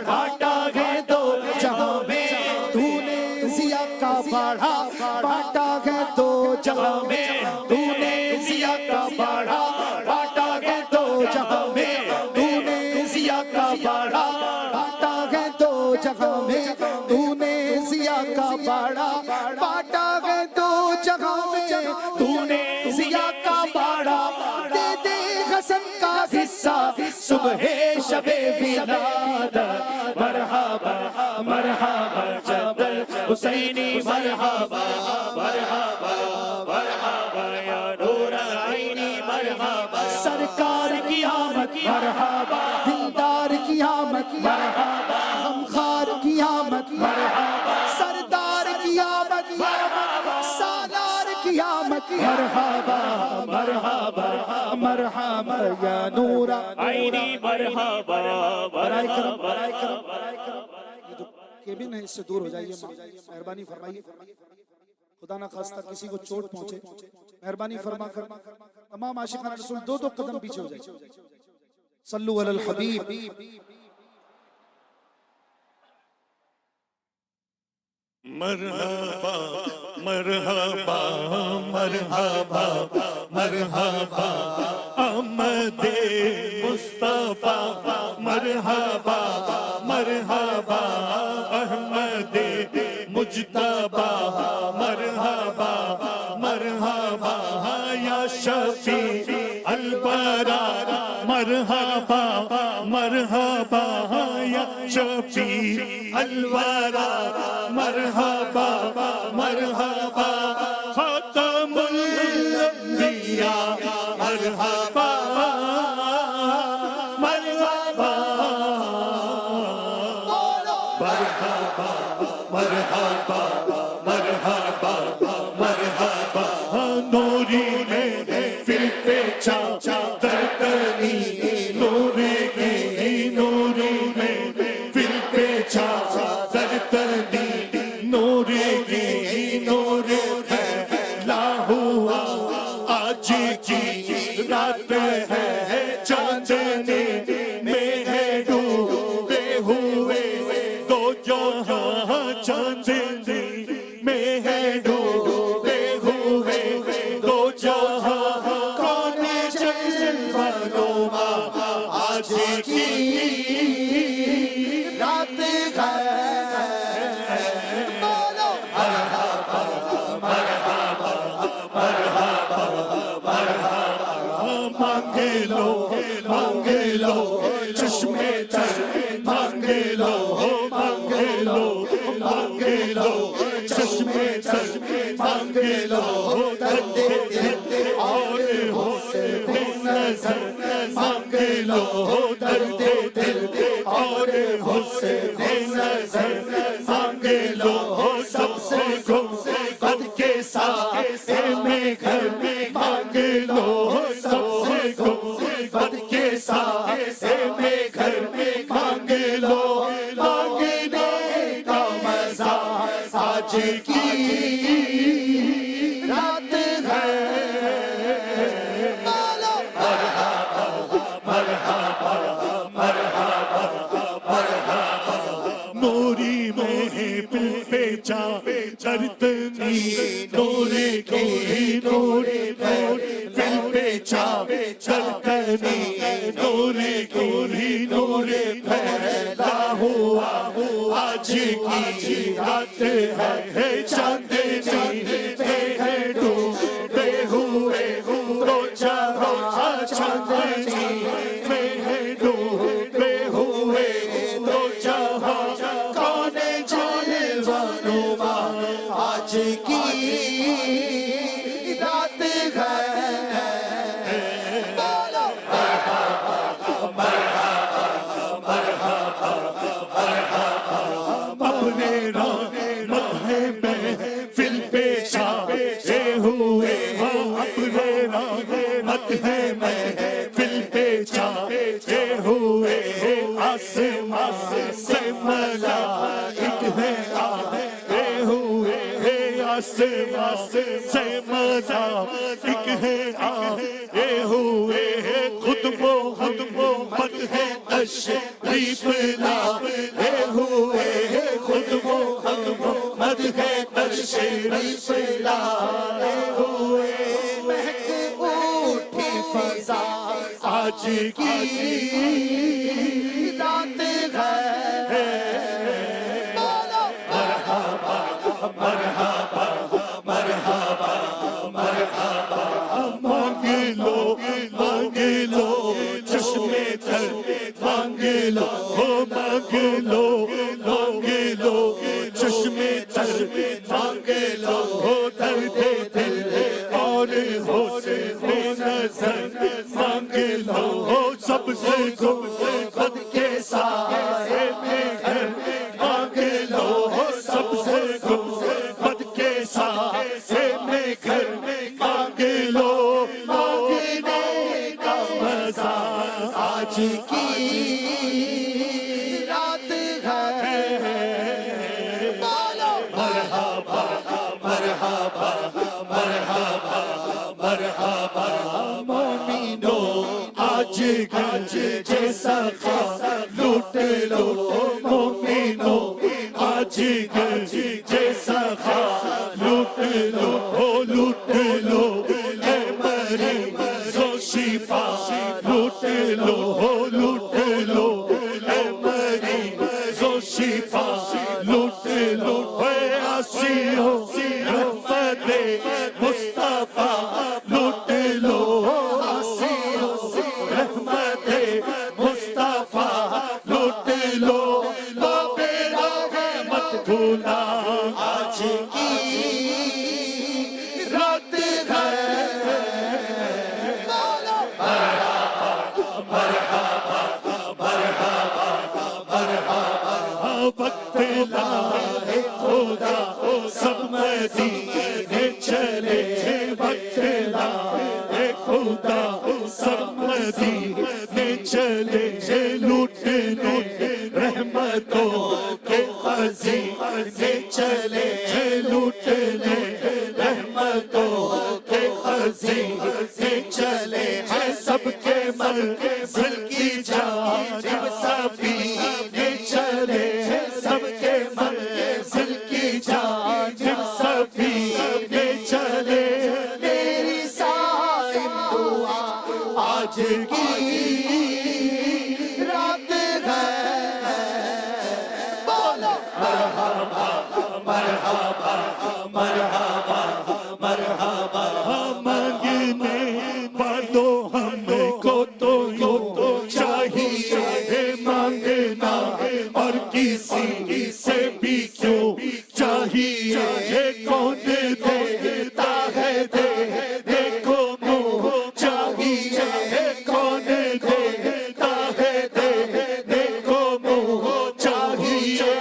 بانٹا ہے دو جہاں میں تو نے ضیا کا باڑا بانٹا ہے دو جہاں میں تو نے ضیا کا باڑا بانٹا ہے دو جہاں میں تو نے ضیا کا باڑا بانٹا ہے دو جہاں میں تو نے ضیا کا باڑا بانٹا ہے دو جہاں میں تو نے ضیا کا باڑا دے دے حسن کا حصہ صبح شب ولادت مرحبا مرحبا جد الحسینی مرحبا مرحبا مرحبا یا نور العینی مرحبا سرکار کی آمد مرحبا دلدار کی آمد مرحبا غمخوار کی آمد مرحبا سردار کی آمد سالار کی آمد مرحبا مرحبا مرحبا یا نور عینی مرحبا برائے کرم مرحبا برائے کرم یہ جو کیبن ہے اس سے دور ہو جائیے مہربانی فرمائیے خدا نہ خواستہ کسی کو چوٹ پہنچے مہربانی فرما کر تمام عاشقان رسول دو دو قدم پیچھے ہو جائے صلو علی الحبیب مرحبا مرحبا مرحبا مرحبا آمد مصطفیٰ مرحبا مرحبا احمد مجتبی مرحبا مرحبا یا شفیع البرار مرحبا مرحبا یا شفیع البرار مرحبا مرحبا خاتم الانبیاء مرحبا مرحبا مرحبا مرحبا مرحبا مرحبا نوری میں پھر پیچا درکنی نوری کی نوری میں پھر پیچا درکنی نوری کی نور ہے لا ہوا آج کی رات ہے چاندنی میں ہے ڈوبے ہوئے دو جہاں چاندنی میں ہے ڈوبے ہوئے دو جہاں کون جلوہ نما آج کی رات ہے مانگے لو چشمے تر مانگے لو چشمے تر مانگے لو درد دل اور حسن نظر مانگے لو درد دل اور حسن نظر مانگے لو سب سے قد کے ساتھ میں گھر مانگے لو سب سے قد کے ساتھ میں گھر مانگے لو مانگنے کا مزہ آج کی رات ہے نوری میں پل پیچا چرتنی نورے کی نورے پل پیچا چرتنی نورے کی نورے پھیلا ہوا آج کی رات ہے چاندنی میں ہے ڈوبے ہوئے دو جہاں چاندنی میں ہے ڈوبے ہوئے دو جہاں کون جلوہ نما آج کی رات ہے مت ہے محفل پہ چھائے ہوئے آسمان سے ملائک ہے آئے ہوئے آسمان سے ملائک ہے آئے ہوئے خود محمد ہے تشریف لائے ہوئے خود محمد ہے تشریف لائے ہوئے مہک اٹھی فضا آج کی رات ہے مانگ لو چشمے تر مانگ لو چشمے تر مانگ لو درد دل اور حسن نظر مانگ لو سب سے خود کے سائے میں گھر مانگ لو سب سے خود کے سائے میں گھر مانگ لو مانگنے کا مزہ آج کی رات ہے بولو مرحبا مرحبا مرحبا مرحبا مومنو آج جیسا لوٹ لو مومنو آج جیسا لوٹ لو اے مریض و شفا لوٹ لو اے مریض و شفا لوٹ لو اے آسیو رحمت مصطفیٰ لوٹ لو آسیو رحمت مصطفیٰ لوٹ لو میرا مت بھولا آج کی رات ہے بولو وقت لائے خدا سب مدینے چلے وقت لائے خدا سب مدینے چلے لوٹنے رحمتوں کے خزینے چلے لوٹنے رحمتوں کے خزینے چلے سب کے منزل کی جانب سفینے چلے سب کے منزل کی جانب سفینے چلے میری صائم دعا آج کی رات ہے بولو مانگنے والوں ہم کو تو یوں چاہیے مانگنا اور کسی سے بھی کیوں چاہیے کون دیتا ہے دینے کو منہ چاہیے کون دیتا ہے دینے کو منہ چاہیے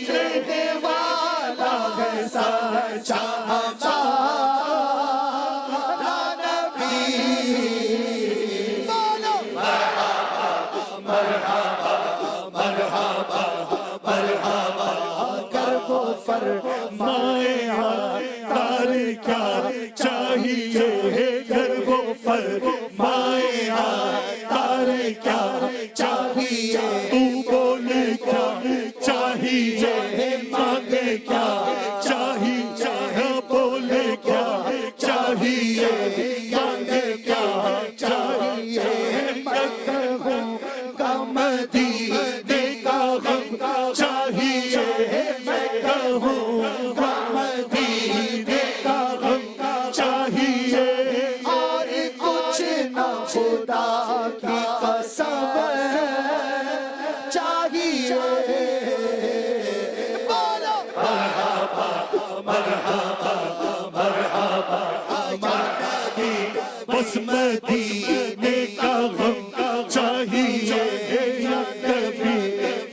دینے والا ہے سچا فرمائے تار کیا چاہیے گھر وہ فرمائے تار کیا چاہیے تو بولے کیا چاہیے مانگے کیا چاہیے بولے کیا چاہیے مانگے کیا چاہیے میں کہوں گا مدینے کا غم چاہیے میں کہوں گا مدینے کا غم چاہیے اور کچھ نہ خدا کی قسم چاہیے بولو بس مدینے کا غم چاہیے یا نبی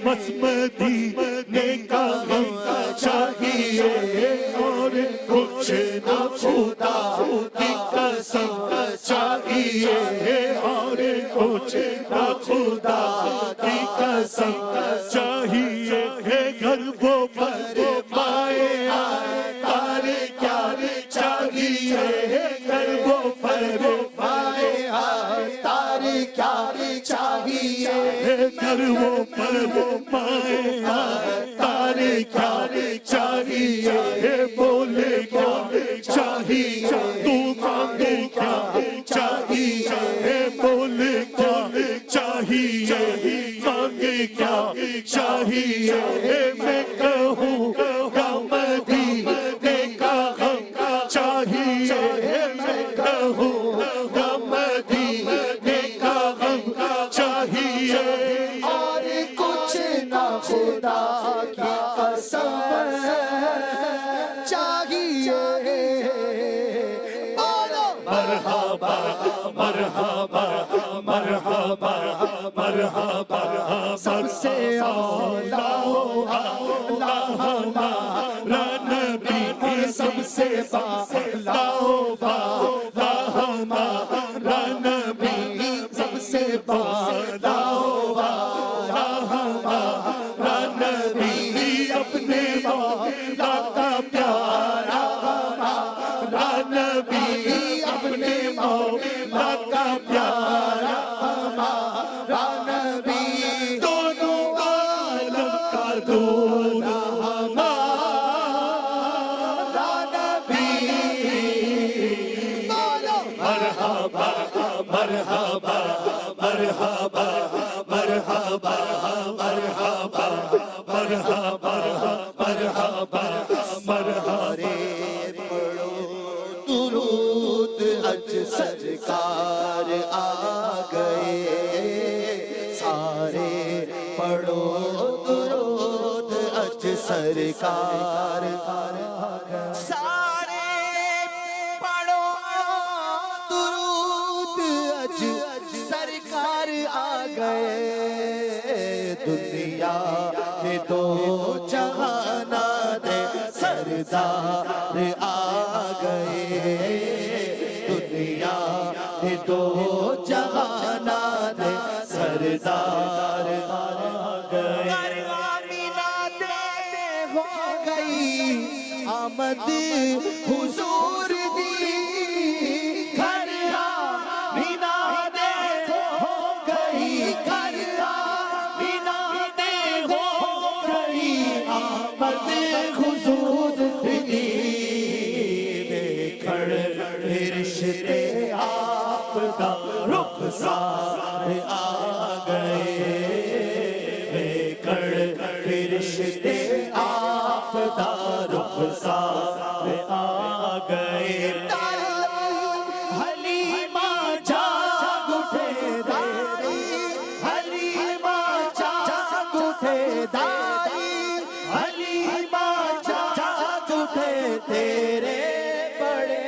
بس مدینے کا غم چاہیے اور کچھ نہ خدا کی قسم چاہیے چاہیے اور کچھ نہ خدا کی قسم چاہیے گھر وہ فرمائے تار کیا چاہیے گھر وہ فرمائے تار کیا چاہیے گھر وہ فرمائے تار کیا چاہیے بولے کیا چاہیے تو مانگے کیا چاہیے بولے کیا چاہیے مانگے کیا چاہیے میں کہوں گا مدینے کا غم چاہیے میں کہوں گا مدینے کا غم چاہیے اور کچھ نہ خدا کی قسم چاہیے بولو مرحبا مرحبا مرحبا مرحبا سب سے اولا ہمارا نبی سب سے بالا ہمارا نبی سب سے بالا ہمارا نبی اپنے مولا کا پیارا ہمارا نبی اپنے مولا کا پیارا ہمارا نبی دونوں عالم کا دور ہمارا نبی بولو مرحبا مرحبا مرحبا مرحبا مرحبا مرحبا مرحبا مرحبا درود اج سرکار آ گئے سارے پڑھو درود اج سرکار سارے پڑھو درود اج سرکار آ گئے دنیا میں دو جہانا دے سردار آ گئے دنیا میں دو جہانا دے سردار آ گئے آمینہ دے ہو گئی آمد حضور دی گھر آمینہ دے ہو گئی گھر آمینہ دے ہو گئی آمد حضور دی دیکھڑ رشتے آپ کا رخسار آ گئے دیکھڑ رشتے آپ کا رخسار آ گئے حلیمہ جاگ اٹھے دائی حلیمہ جاگ اٹھے دائی حلیمہ جاگ اٹھے تیرے بڑے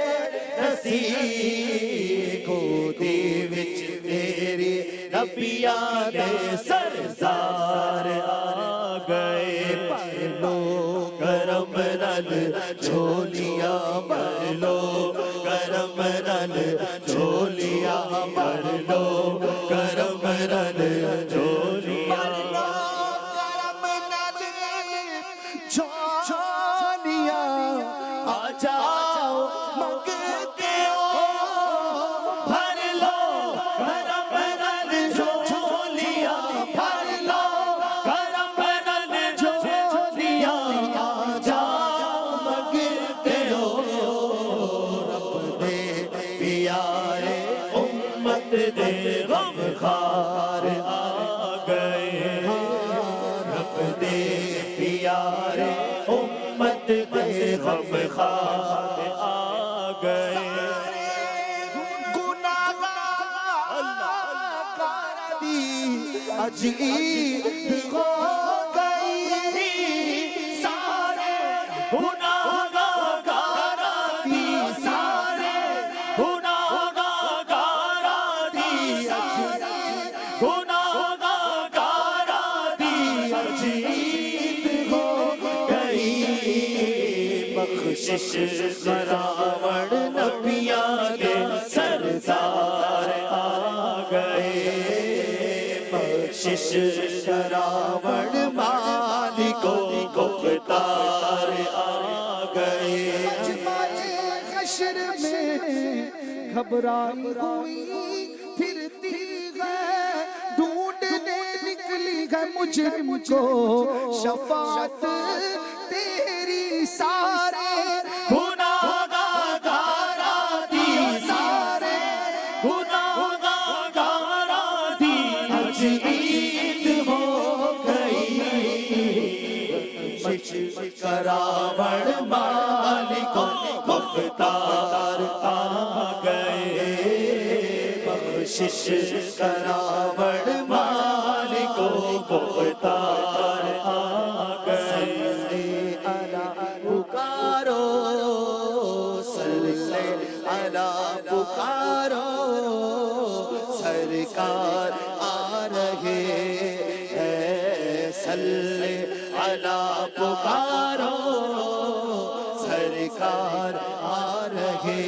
نصیب گودی وچ میری نبیا دے سردار آ گئے پہلو کرم رل جھولیاں بھر لو کرم رل جھولیاں بھر لو کرم رل جھولیاں کرم رل جھولیاں آ جاؤ منگتے ہو بھر لو کرم رل جھولیاں بھر لو کرم رل جھولیاں آ جاؤ منگتے ہو رب دے پیارے امت دے غم خار آ گئے رب دے پیارے امت دے غم خار آ گئے گناہگار دی اج عید ہو گئی سارے گناہگار دی سارے گناہگار دی گناہگار دی اج عید ہو گئی بخشش خراوڑ نبیاں دے سردار بخشش کراوڑ مالکو مختار آ گئے حشر میں گھبرائی ہوئی پھرتی ہے ڈھونڈنے نکلی ہے مجرم کو شفاعت تیری سارے گناہگارا دی سارے گناہگارا دی آج عید ہو گئی بخشش کراوڑ مالکو مختار آ گئے بخشش کراوڑ مالکو مختار آ گئے الا پکارو سلسلے الا پکارو سرکار آ رہے ہیں صلی الا پکارو سرکار آ رہے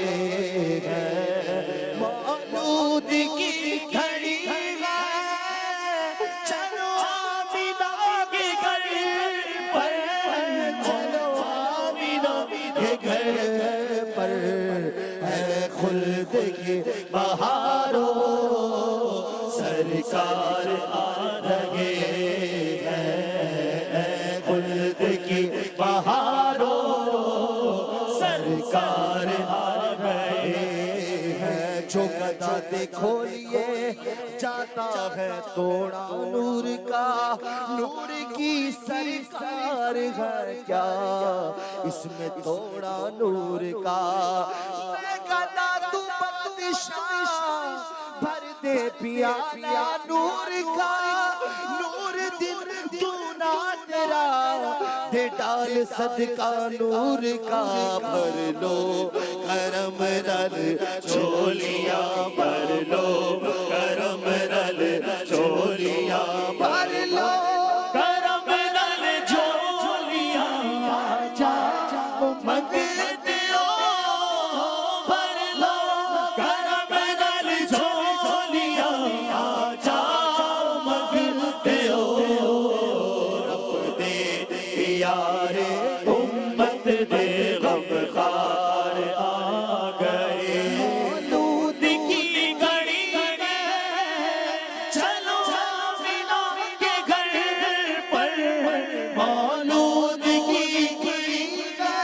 ہیں مولود کی گھڑی ہے چلو آمینہ کے گھر پر چلو آمینہ کے گھر پر ہے خلد کی بہاروں سرکار آ رہے ہیں خلد کی بہاروں سرکار آ رہے ہیں جو گدا دیکھوئے جاتا ہے توڑا نور کا نور کی سرکار ہے کیا اس میں توڑا نور کا گدا تو بادشاہ بھر دے پیالہ نور کا نور دل تو نہ تیرا دے ڈال صدقہ نور کا بھر لو کرم رل چولیاں بھر لو کرم رل چولیاں بھر لو کرم نل جولیاں جاؤ منگتے ہو بھر لو کرم نل جولیاں جاؤ منگتے ہو رب دے پیارے امت دے غم خار آ گئے مولود کی گھڑی میں چلو آمینہ کے گھر پر مولود کی گھڑی میں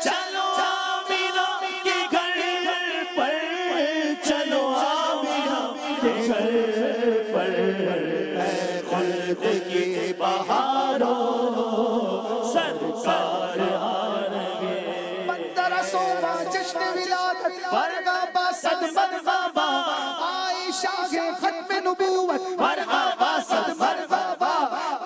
چلو آمینہ کے گھر پر چلو آمینہ کے گھر پر ہے خلد کی بہاروں سرکار آ رہے 1500واں جشن ولادت مرحبا صد مرحبا آئی شاہ ختم نبوت مرحبا صد مرحبا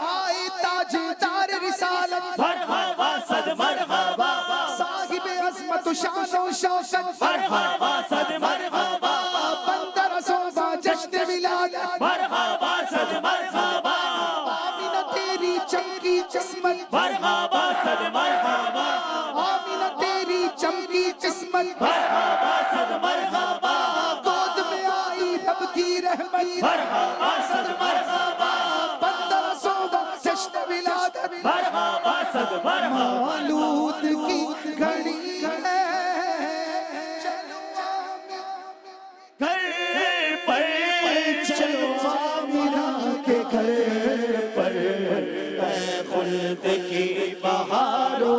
آئی تاجدار رسالت مرحبا صد مرحبا صاحب عظمت و شان و شوکت مرحبا صد مرحبا 1500واں جشن ولادت مرحبا صد مرحبا آمینہ تیری چمکی قسمت مرحبا صد مرحبا آمینہ تیری چمکی قسمت مرحبا صد مرحبا گود میں آئی رب کی رحمت مرحبا صد مرحبا 1500واں جشن ولادت مرحبا صد مرحبا مولود کی گھڑی ہے چلو گھر پر چلو آمینہ کے گھر پر ہے خلد کی بہاروں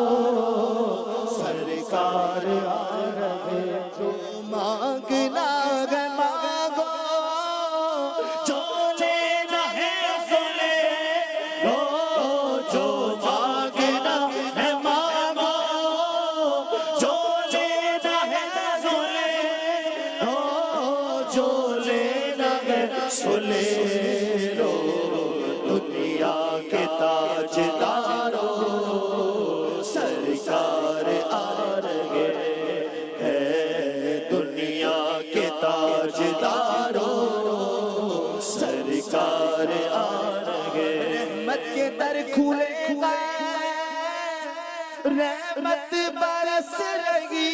سرکار آ رہے جو مانگنا ہے مانگو جو لینا ہے سو لے لو جو مانگنا ہے مانگو جو لینا ہے سو لے لو جو لینا ہے سو لے لو دنیا کے تاجداروں سرکار آ رہے ہیں دنیا کے تاجداروں سرکار آ رہے رحمت کے در کھلے گئے رحمت برس رہی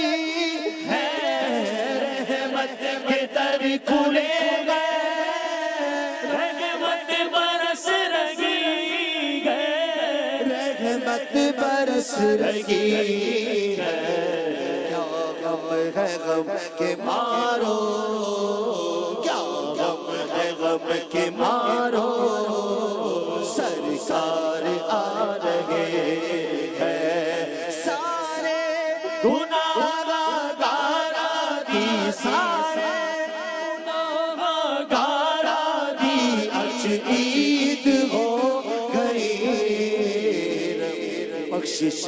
ہے رحمت کے در کھلے گئے رحمت برس رہی ہے کیا غم ہے غم کے مارو کیا غم ہے غم کے مارو سرکار آ رہے ہیں سارے گناہگار دی سارے گناہگار دی اج عید ہو گئی بخشش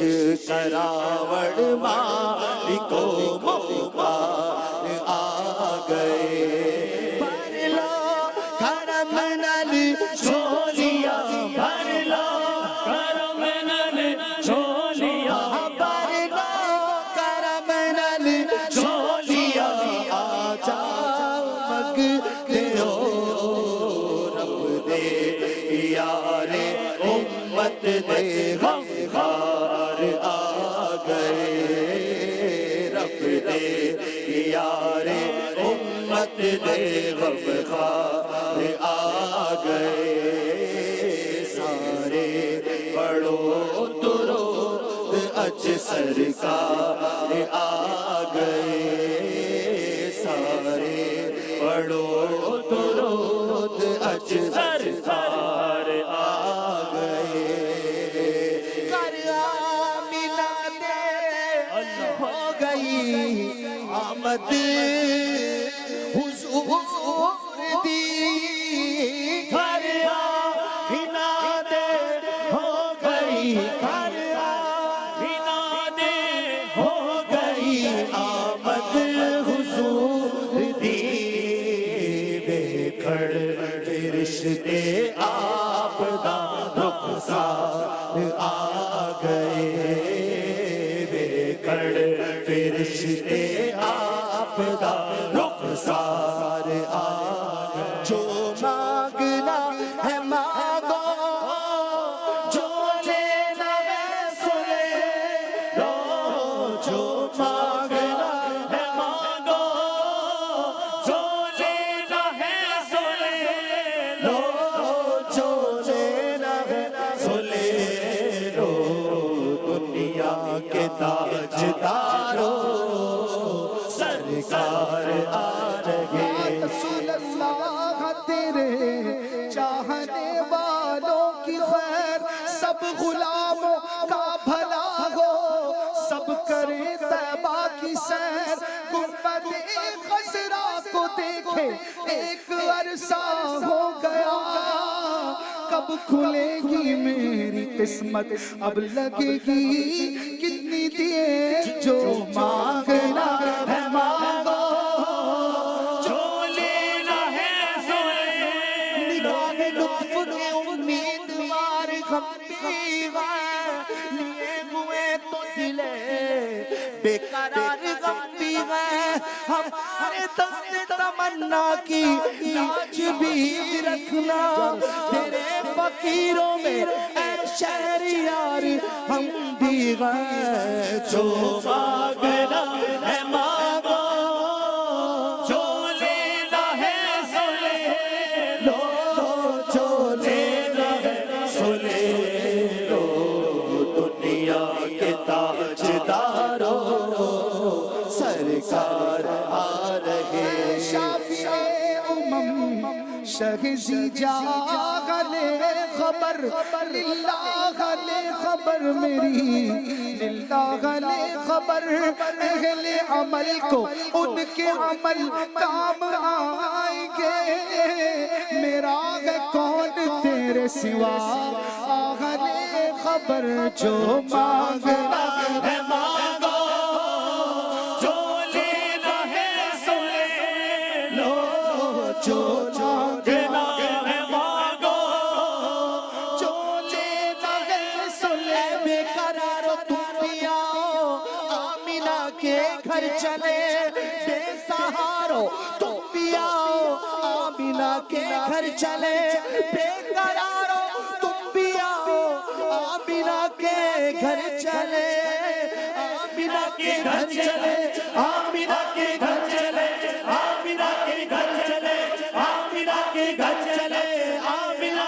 کراوڑ مالکو مہمان آ گئے بھر لو کرم نل جھولیاں بھر لو کرم نل جھولیاں بھر لو کرم نل جھولیاں آ جاؤ مگتے ہو رب دے یار امت دے غمخوار آ گئے رب دے یار امت دے غمخوار آ گئے سارے پڑھو درود اج سرکار آ گئے سارے پڑھو درود اج سرکار آ گئے کر آمینہ دے ہو گئی آمد حضور دی گھر آمینہ دے ہو گئی گھر آمینہ دے ہو گئی آمد حضور دی بے کھڑ فرشتے آپ دا رخسار آ گئے بے کھڑ فرشتے آپ دا رخسار آ گئے جو مانگنا ہے مانگو جو لینا ہے سو لے لو جو مانگنا ہے مانگو جو لینا ہے سو لے لو جو لینا ہے سو لے لو دنیا کے تاجدارو سرکار آ رہے رسول اللہ تیرے چاہنے والوں کی خیر سب غلاموں کا بھلا ہو سب کریں طیبہ کی سیر گنبد خضرا کو دیکھے ایک عرصہ ہو گیا کب کھلے گی میری قسمت اب لگے گی کتنی دیے جو مانگنا ہے مانگو جو لینا ہے سو لے نگاہ لطف کے امیدوار غمی ہے لیے ہوئے تو دلے بے قرار غمی ہے ہمارے دست تمنا کی لاج بھی رکھنا تیرے فقیروں میں اے شہریار ہم بھی ہیں جو مانگنا ہے مانگو جو لینا ہے سو لے لو جو لینا ہے سو لے لو دنیا کے تاجدارو سرکار آ رہے شافی امم شہزی جاگلے خبر للہ لے خبر میری للہ لے خبر اہل عمل کو ان کے عمل کام آئیں گے میرا ہے کون تیرے سوا اہل خبر جو مانگنا ہے مانگو جو لینا ہے سو لے لو جو لینا ہے مانگو جو لینا ہے سو لے بے قرارو تم بھی آؤ آمینہ کے گھر چلے بے سہارو تم بھی آؤ آمینہ کے گھر چلے بے قرارو تم بھی آؤ آمینہ کے گھر چلے آمینہ کے گھر چلے آمینہ کے گھر چلے آمینہ کے گھر چلے آمینہ کے گھر چلے آمینہ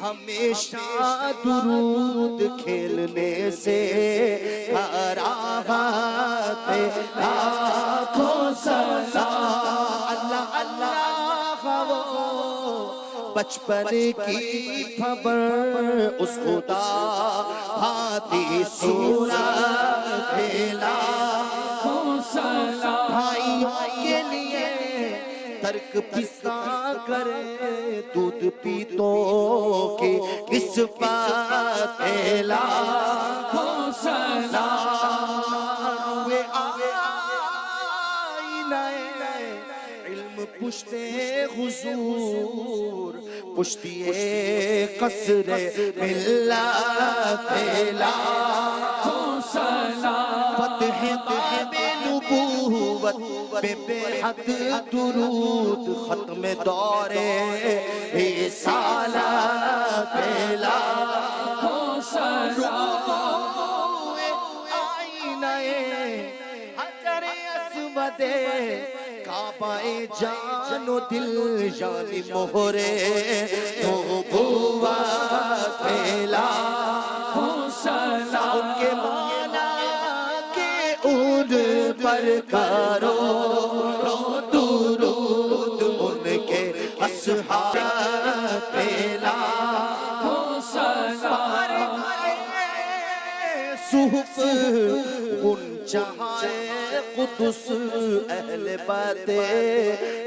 ہمیشہ درود کھیلنے سے کراہت لاکھوں سلام اللہ اللہ وہ بچپن کی خبر اس خدا ہاتھی صورت لاکھوں سلام بھائی کے لیے ترک پسا کرے دودھ پیتو کی کس بات لاکھوں سلام وہ آئینہ علم پشتے حضور پشتی قصر ملت لاکھوں سلام فتح میں نبوت بے حد درود ختم دور رسالت لاکھوں سلام آئینہ حجر اسود کعبہ جان و دل یعنی مہرے نبوت لاکھوں سلام ان کے معنی کے ان پر کرو درود ان کے اصحاب لاکھوں سلام صحف ان جہاں قدس اہل بات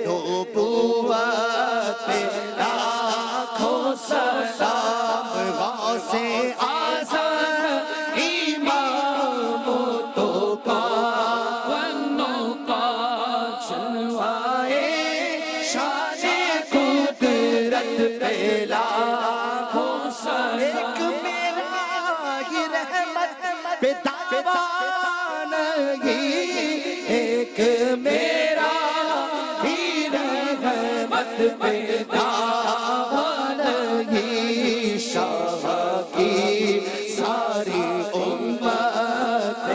نبوت لاکھوں سلام غوث اعظم امام تو کا ونوں کا چلوائے شان قدرت پہ لاکھوں سلام ایک میرا ہی رحمت پہ دعویٰ ایک میرا ہی رحمت پہ دعویٰ نہیں شاہ کی ساری امت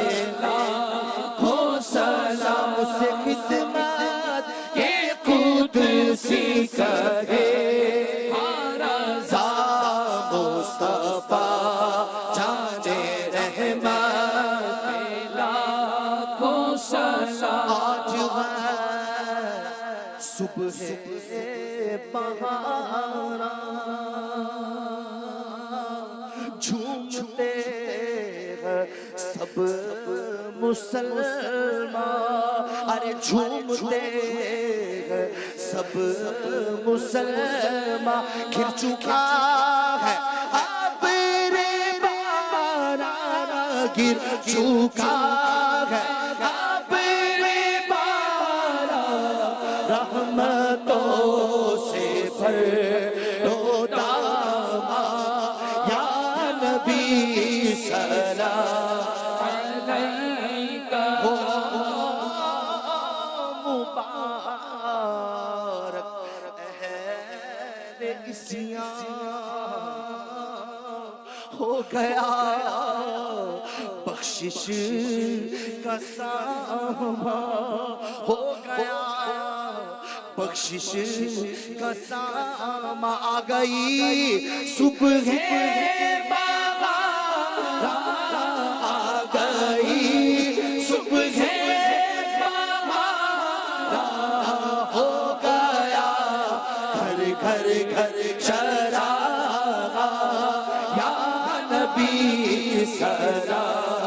لاکھوں سلام سے خدمت کے قدسی کہے رضا مصطفیٰ جانے رحمت لاکھوں سلام آج ہے صبح بہارا جھومتے ہیں سب مسلمان ارے جھومتے ہیں سب مسلمان گر چکا ہے ابر باران گر چکا ہے ابر باران رحمتوں سے بھر دو دامان یا نبی سلام علیکہ مبارک اہل اسیاں ہو گیا بخشش کا سامان ہو گیا بخشش کا سامان آ گئی صبح بہار آ گئی صبح بہار ہو گیا گھر گھر گھر چراغ یا نبی سلام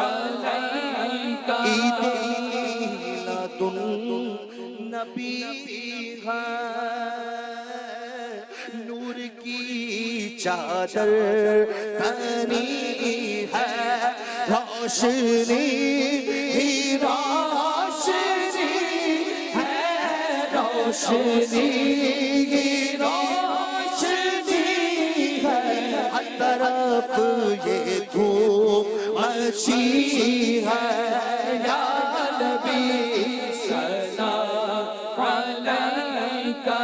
علیکہ عید میلاد النبی ہے نور کی چادر تنی ہے روشنی ہی روشنی ہے روشنی ہی روشنی ہے ہر طرف یہ دھوم مچی ہے یا نبی سلام علیکہ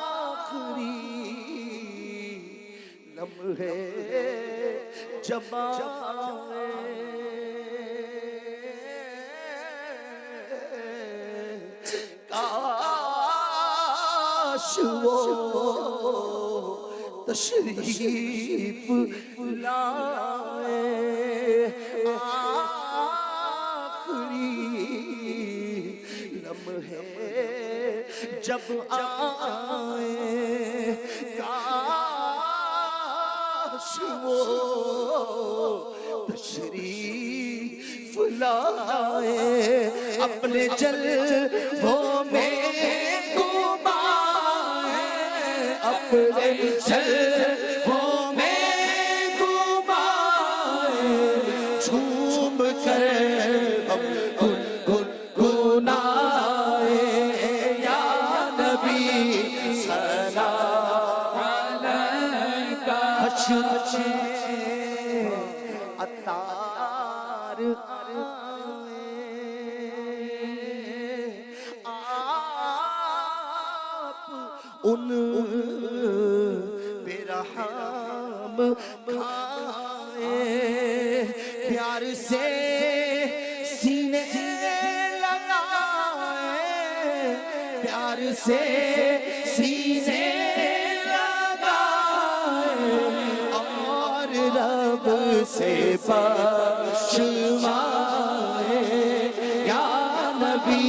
آخری لمحے جب آئے کاش وہ تشریف لائے آخری لمحے جب آئے کاش وہ تشریف لائے اپنے جلووں میں گھمائے اپنے جلووں میں گھمائے جھوم کر ہم گنگنائے یا نبی سلام علیکہ حشر عطار آپ ان پہ رحم کھائے پیار سے سینے لگائے پیار سے سینے لگائے اور رب سے بخش مانگے یا نبی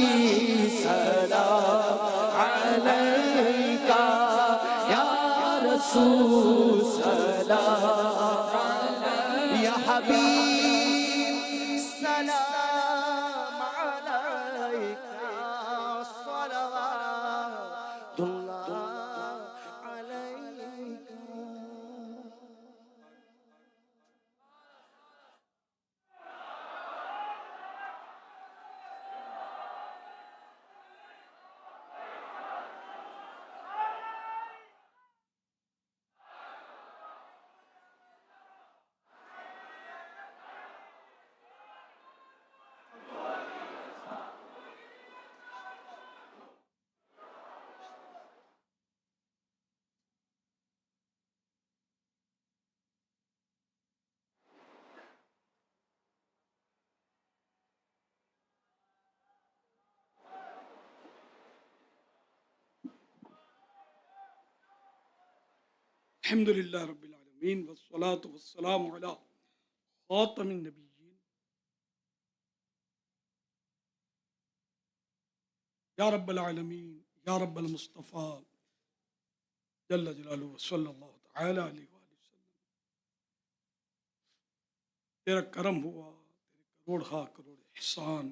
سلام علیکہ یا رسول سلام یا حبیب سلام علیکہ صلوات اللہ علیکہ الحمد للہ رب العالمین والصلاة والسلام علی خاتم النبیین یا رب العالمین یا رب المصطفیٰ جل جلالہ صلی اللہ تعالی علیہ وآلہ وسلم. تیرا کرم ہوا، تیرے کروڑ کروڑ احسان،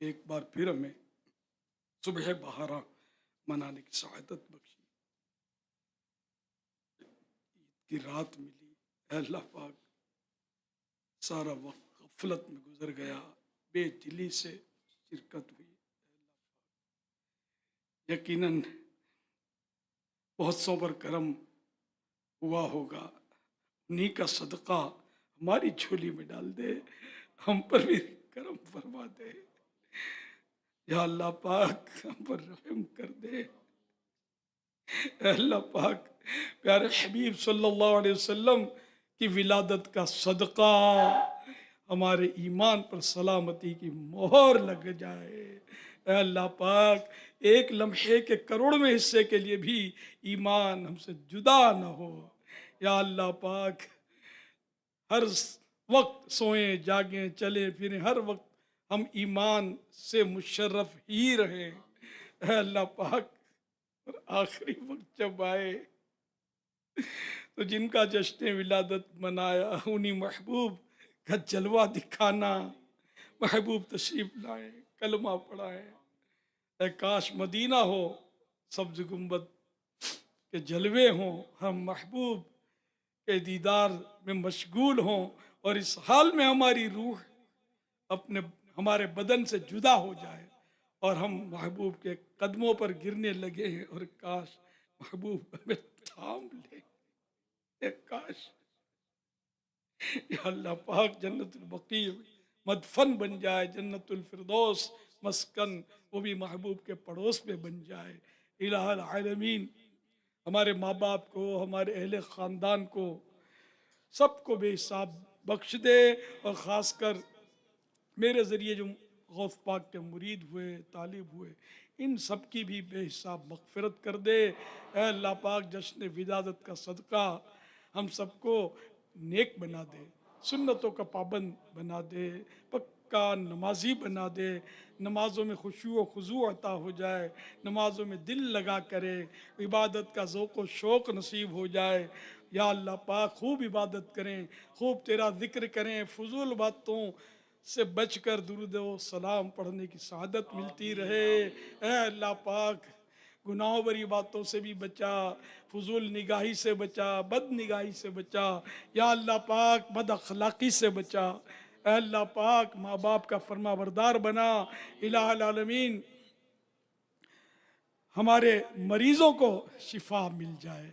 ایک بار پھر ہمیں صبح بہارا منانے کی سعادت بخشی، کی رات ملی. اے اللہ پاک سارا وقت غفلت میں گزر گیا، بے دلی سے شرکت ہوئی. اے اللہ پاک یقیناً بہت سو پر کرم ہوا ہوگا، انہی کا صدقہ ہماری جھولی میں ڈال دے، ہم پر بھی کرم فرما دے. یا اللہ پاک ہم پر رحم کر دے. اے اللہ پاک پیارے حبیب صلی اللہ علیہ وسلم کی ولادت کا صدقہ ہمارے ایمان پر سلامتی کی مہر لگ جائے. اے اللہ پاک ایک لمحے کے کروڑویں حصے کے لیے بھی ایمان ہم سے جدا نہ ہو. یا اللہ پاک ہر وقت سوئیں جاگیں چلیں پھریں، ہر وقت ہم ایمان سے مشرف ہی رہیں. اے اللہ پاک اور آخری وقت جب آئے تو جن کا جشن ولادت منایا انہی محبوب کا جلوہ دکھانا، محبوب تشریف لائے، کلمہ پڑھائے. اے کاش مدینہ ہو، سبز گنبد کے جلوے ہوں، ہم محبوب کے دیدار میں مشغول ہوں اور اس حال میں ہماری روح ہمارے بدن سے جدا ہو جائے اور ہم محبوب کے قدموں پر گرنے لگے ہیں، اور کاش محبوب ہمیں تھام لے. اے کاش یا اللہ پاک جنت البقیع مدفن بن جائے، جنت الفردوس مسکن وہ بھی محبوب کے پڑوس میں بن جائے. الہ العالمین ہمارے ماں باپ کو، ہمارے اہل خاندان کو، سب کو بے حساب بخش دے، اور خاص کر میرے ذریعے جو غوث پاک کے مرید ہوئے، طالب ہوئے، ان سب کی بھی بے حساب مغفرت کر دے۔ اے اللہ پاک جشن ولادت کا صدقہ ہم سب کو نیک بنا دے، سنتوں کا پابند بنا دے، پکا نمازی بنا دے، نمازوں میں خشوع و خضوع عطا ہو جائے، نمازوں میں دل لگا کرے، عبادت کا ذوق و شوق نصیب ہو جائے۔ یا اللہ پاک خوب عبادت کریں، خوب تیرا ذکر کریں، فضول باتوں سے بچ کر درود و سلام پڑھنے کی سعادت ملتی رہے۔ اے اللہ پاک گناہوں بری باتوں سے بھی بچا، فضول نگاہی سے بچا، بد نگاہی سے بچا، یا اللہ پاک بد اخلاقی سے بچا۔ اے اللہ پاک ماں باپ کا فرما بردار بنا۔ الہ العالمین ہمارے مریضوں کو شفا مل جائے،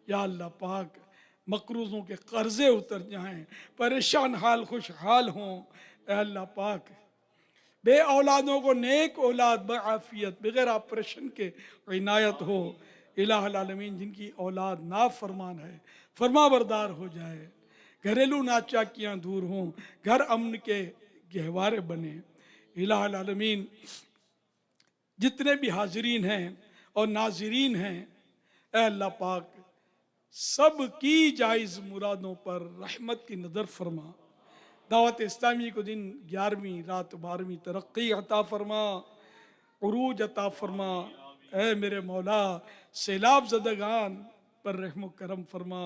یا اللہ پاک مقروضوں کے قرضے اتر جائیں، پریشان حال خوشحال ہوں۔ اے اللہ پاک بے اولادوں کو نیک اولاد بعافیت بغیر آپریشن کے عنایت ہو۔ الہ العالمین جن کی اولاد نافرمان ہے فرما بردار ہو جائے، گھریلو ناچاکیاں دور ہوں، گھر امن کے گہوارے بنے۔ الہ العالمین جتنے بھی حاضرین ہیں اور ناظرین ہیں، اے اللہ پاک سب کی جائز مرادوں پر رحمت کی نظر فرما۔ دعوت اسلامی کو دن 11ویں رات 12ویں ترقی عطا فرما، عروج عطا فرما۔ اے میرے مولا سیلاب زدگان پر رحم و کرم فرما۔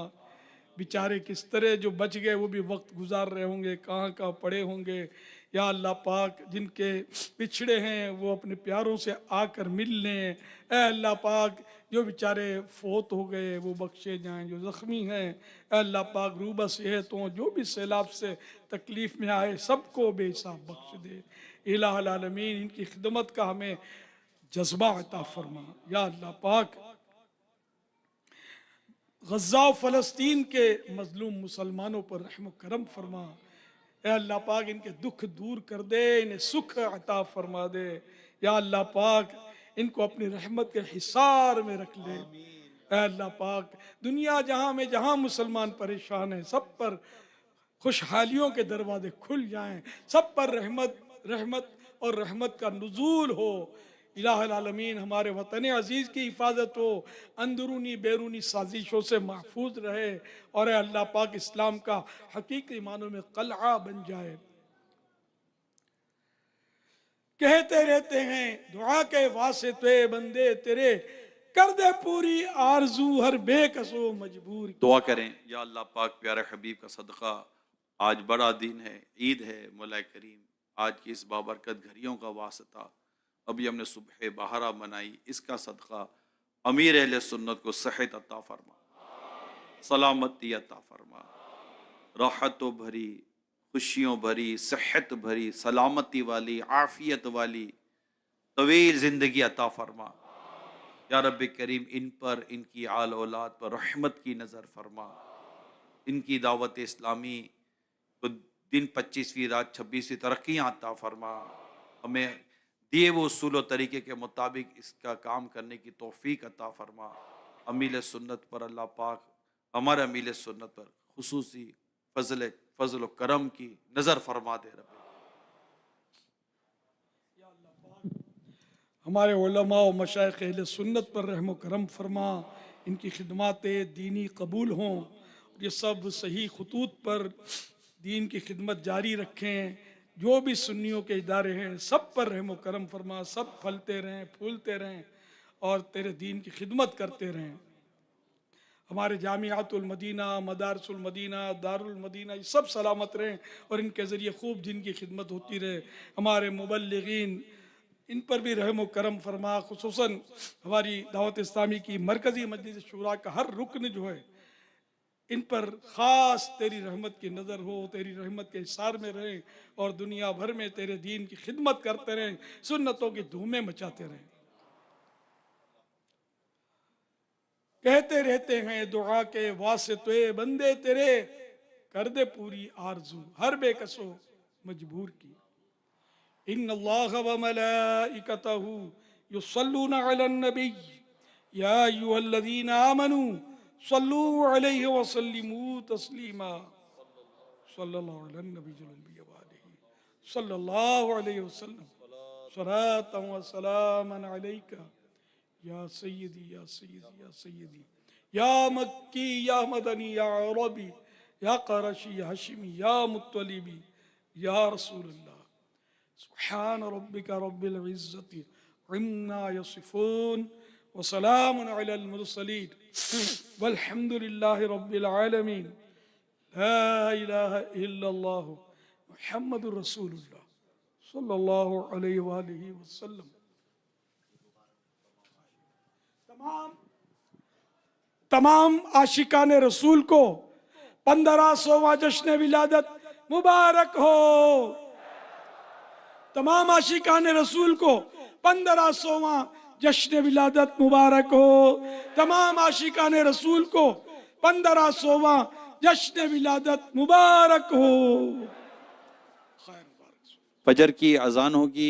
بیچارے کس طرح جو بچ گئے وہ بھی وقت گزار رہے ہوں گے، کہاں کہاں پڑے ہوں گے۔ یا اللہ پاک جن کے پچھڑے ہیں وہ اپنے پیاروں سے آ کر مل لیں۔ اے اللہ پاک جو بیچارے فوت ہو گئے وہ بخشے جائیں، جو زخمی ہیں اے اللہ پاک روبہ صحت ہوں، جو بھی سیلاب سے تکلیف میں آئے سب کو بے حساب بخش دے۔ الہ العالمین ان کی خدمت کا ہمیں جذبہ عطا فرما۔ یا اللہ پاک غزہ و فلسطین کے مظلوم مسلمانوں پر رحم و کرم فرما۔ اے اللہ پاک ان کے دکھ دور کر دے، انہیں سکھ عطا فرما دے۔ یا اللہ پاک ان کو اپنی رحمت کے حصار میں رکھ لے۔ اے اللہ پاک دنیا جہاں میں جہاں مسلمان پریشان ہیں سب پر خوشحالیوں کے دروازے کھل جائیں، سب پر رحمت اور رحمت کا نزول ہو۔ الہ العالمین ہمارے وطن عزیز کی حفاظت ہو، اندرونی بیرونی سازشوں سے محفوظ رہے، اور اے اللہ پاک اسلام کا حقیقی معنوں میں قلعہ بن جائے۔ کہتے رہتے ہیں دعا کے واسطے بندے تیرے، کر دے پوری آرزو ہر بے کسو مجبور کی۔ دعا کریں یا اللہ پاک پیارے حبیب کا صدقہ، آج بڑا دن ہے، عید ہے مولا کریم، آج کی اس بابرکت گھڑیوں کا واسطہ، ابھی ہم نے صبح بہارا منائی، اس کا صدقہ امیر اہل سنت کو صحت عطا فرما، سلامتی عطا فرما، راحتوں بھری، خوشیوں بھری، صحت بھری، سلامتی والی، عافیت والی طویل زندگی عطا فرما۔ یا رب کریم ان پر، ان کی آل اولاد پر رحمت کی نظر فرما، ان کی دعوت اسلامی کو دن 25ویں رات 26ویں ترقیاں عطا فرما، ہمیں دیے وہ اصول و طریقے کے مطابق اس کا کام کرنے کی توفیق عطا فرما۔ امیل سنت پر اللہ پاک ہمارے امیل سنت پر خصوصی فضل و کرم کی نظر فرما دے رب۔ ہمارے علماء و مشائخ اہل سنت پر رحم و کرم فرما، ان کی خدمات دینی قبول ہوں، یہ سب صحیح خطوط پر دین کی خدمت جاری رکھیں۔ جو بھی سنیوں کے ادارے ہیں سب پر رحم و کرم فرما، سب پھلتے رہیں پھولتے رہیں اور تیرے دین کی خدمت کرتے رہیں۔ ہمارے جامعات المدینہ، مدارس المدینہ، دار المدینہ یہ سب سلامت رہیں اور ان کے ذریعے خوب دین کی خدمت ہوتی رہے۔ ہمارے مبلغین ان پر بھی رحم و کرم فرما، خصوصاً ہماری دعوت اسلامی کی مرکزی مجلس شورا کا ہر رکن جو ہے ان پر خاص تیری رحمت کی نظر ہو، تیری رحمت کے حصار میں رہیں اور دنیا بھر میں تیرے دین کی خدمت کرتے رہیں، سنتوں کی دھومیں مچاتے رہیں۔ کہتے رہتے ہیں دعا کے واسطے بندے تیرے، کر دے پوری آرزو ہر بے کسو مجبور کی۔ ان اللہ و ملائکتہ یصلون علی النبی یا ایھا الذین آمنوا صلوا علیہ وسلموا تسلیما۔ صلی اللہ علی النبی صلی اللہ علیہ وسلم، صلاة وسلاما عليك يا سيدي يا سيدي يا سيدي يا مكي يا مدني يا عربي يا قرشي يا هشمي يا مطلبي يا رسول الله. سبحان ربك رب العزة عما يصفون وسلام على المرسلين والحمد لله رب العالمين. لا إله إلا الله محمد رسول الله صلی اللہ علیہ وآلہ وسلم. تمام عاشقان رسول کو 1500واں جشن ولادت مبارک ہو. تمام عاشقان رسول کو 1500واں جشن ولادت مبارک ہو. تمام عاشقان رسول کو 1500واں جشن ولادت مبارک ہو. فجر کی اذان ہوگی.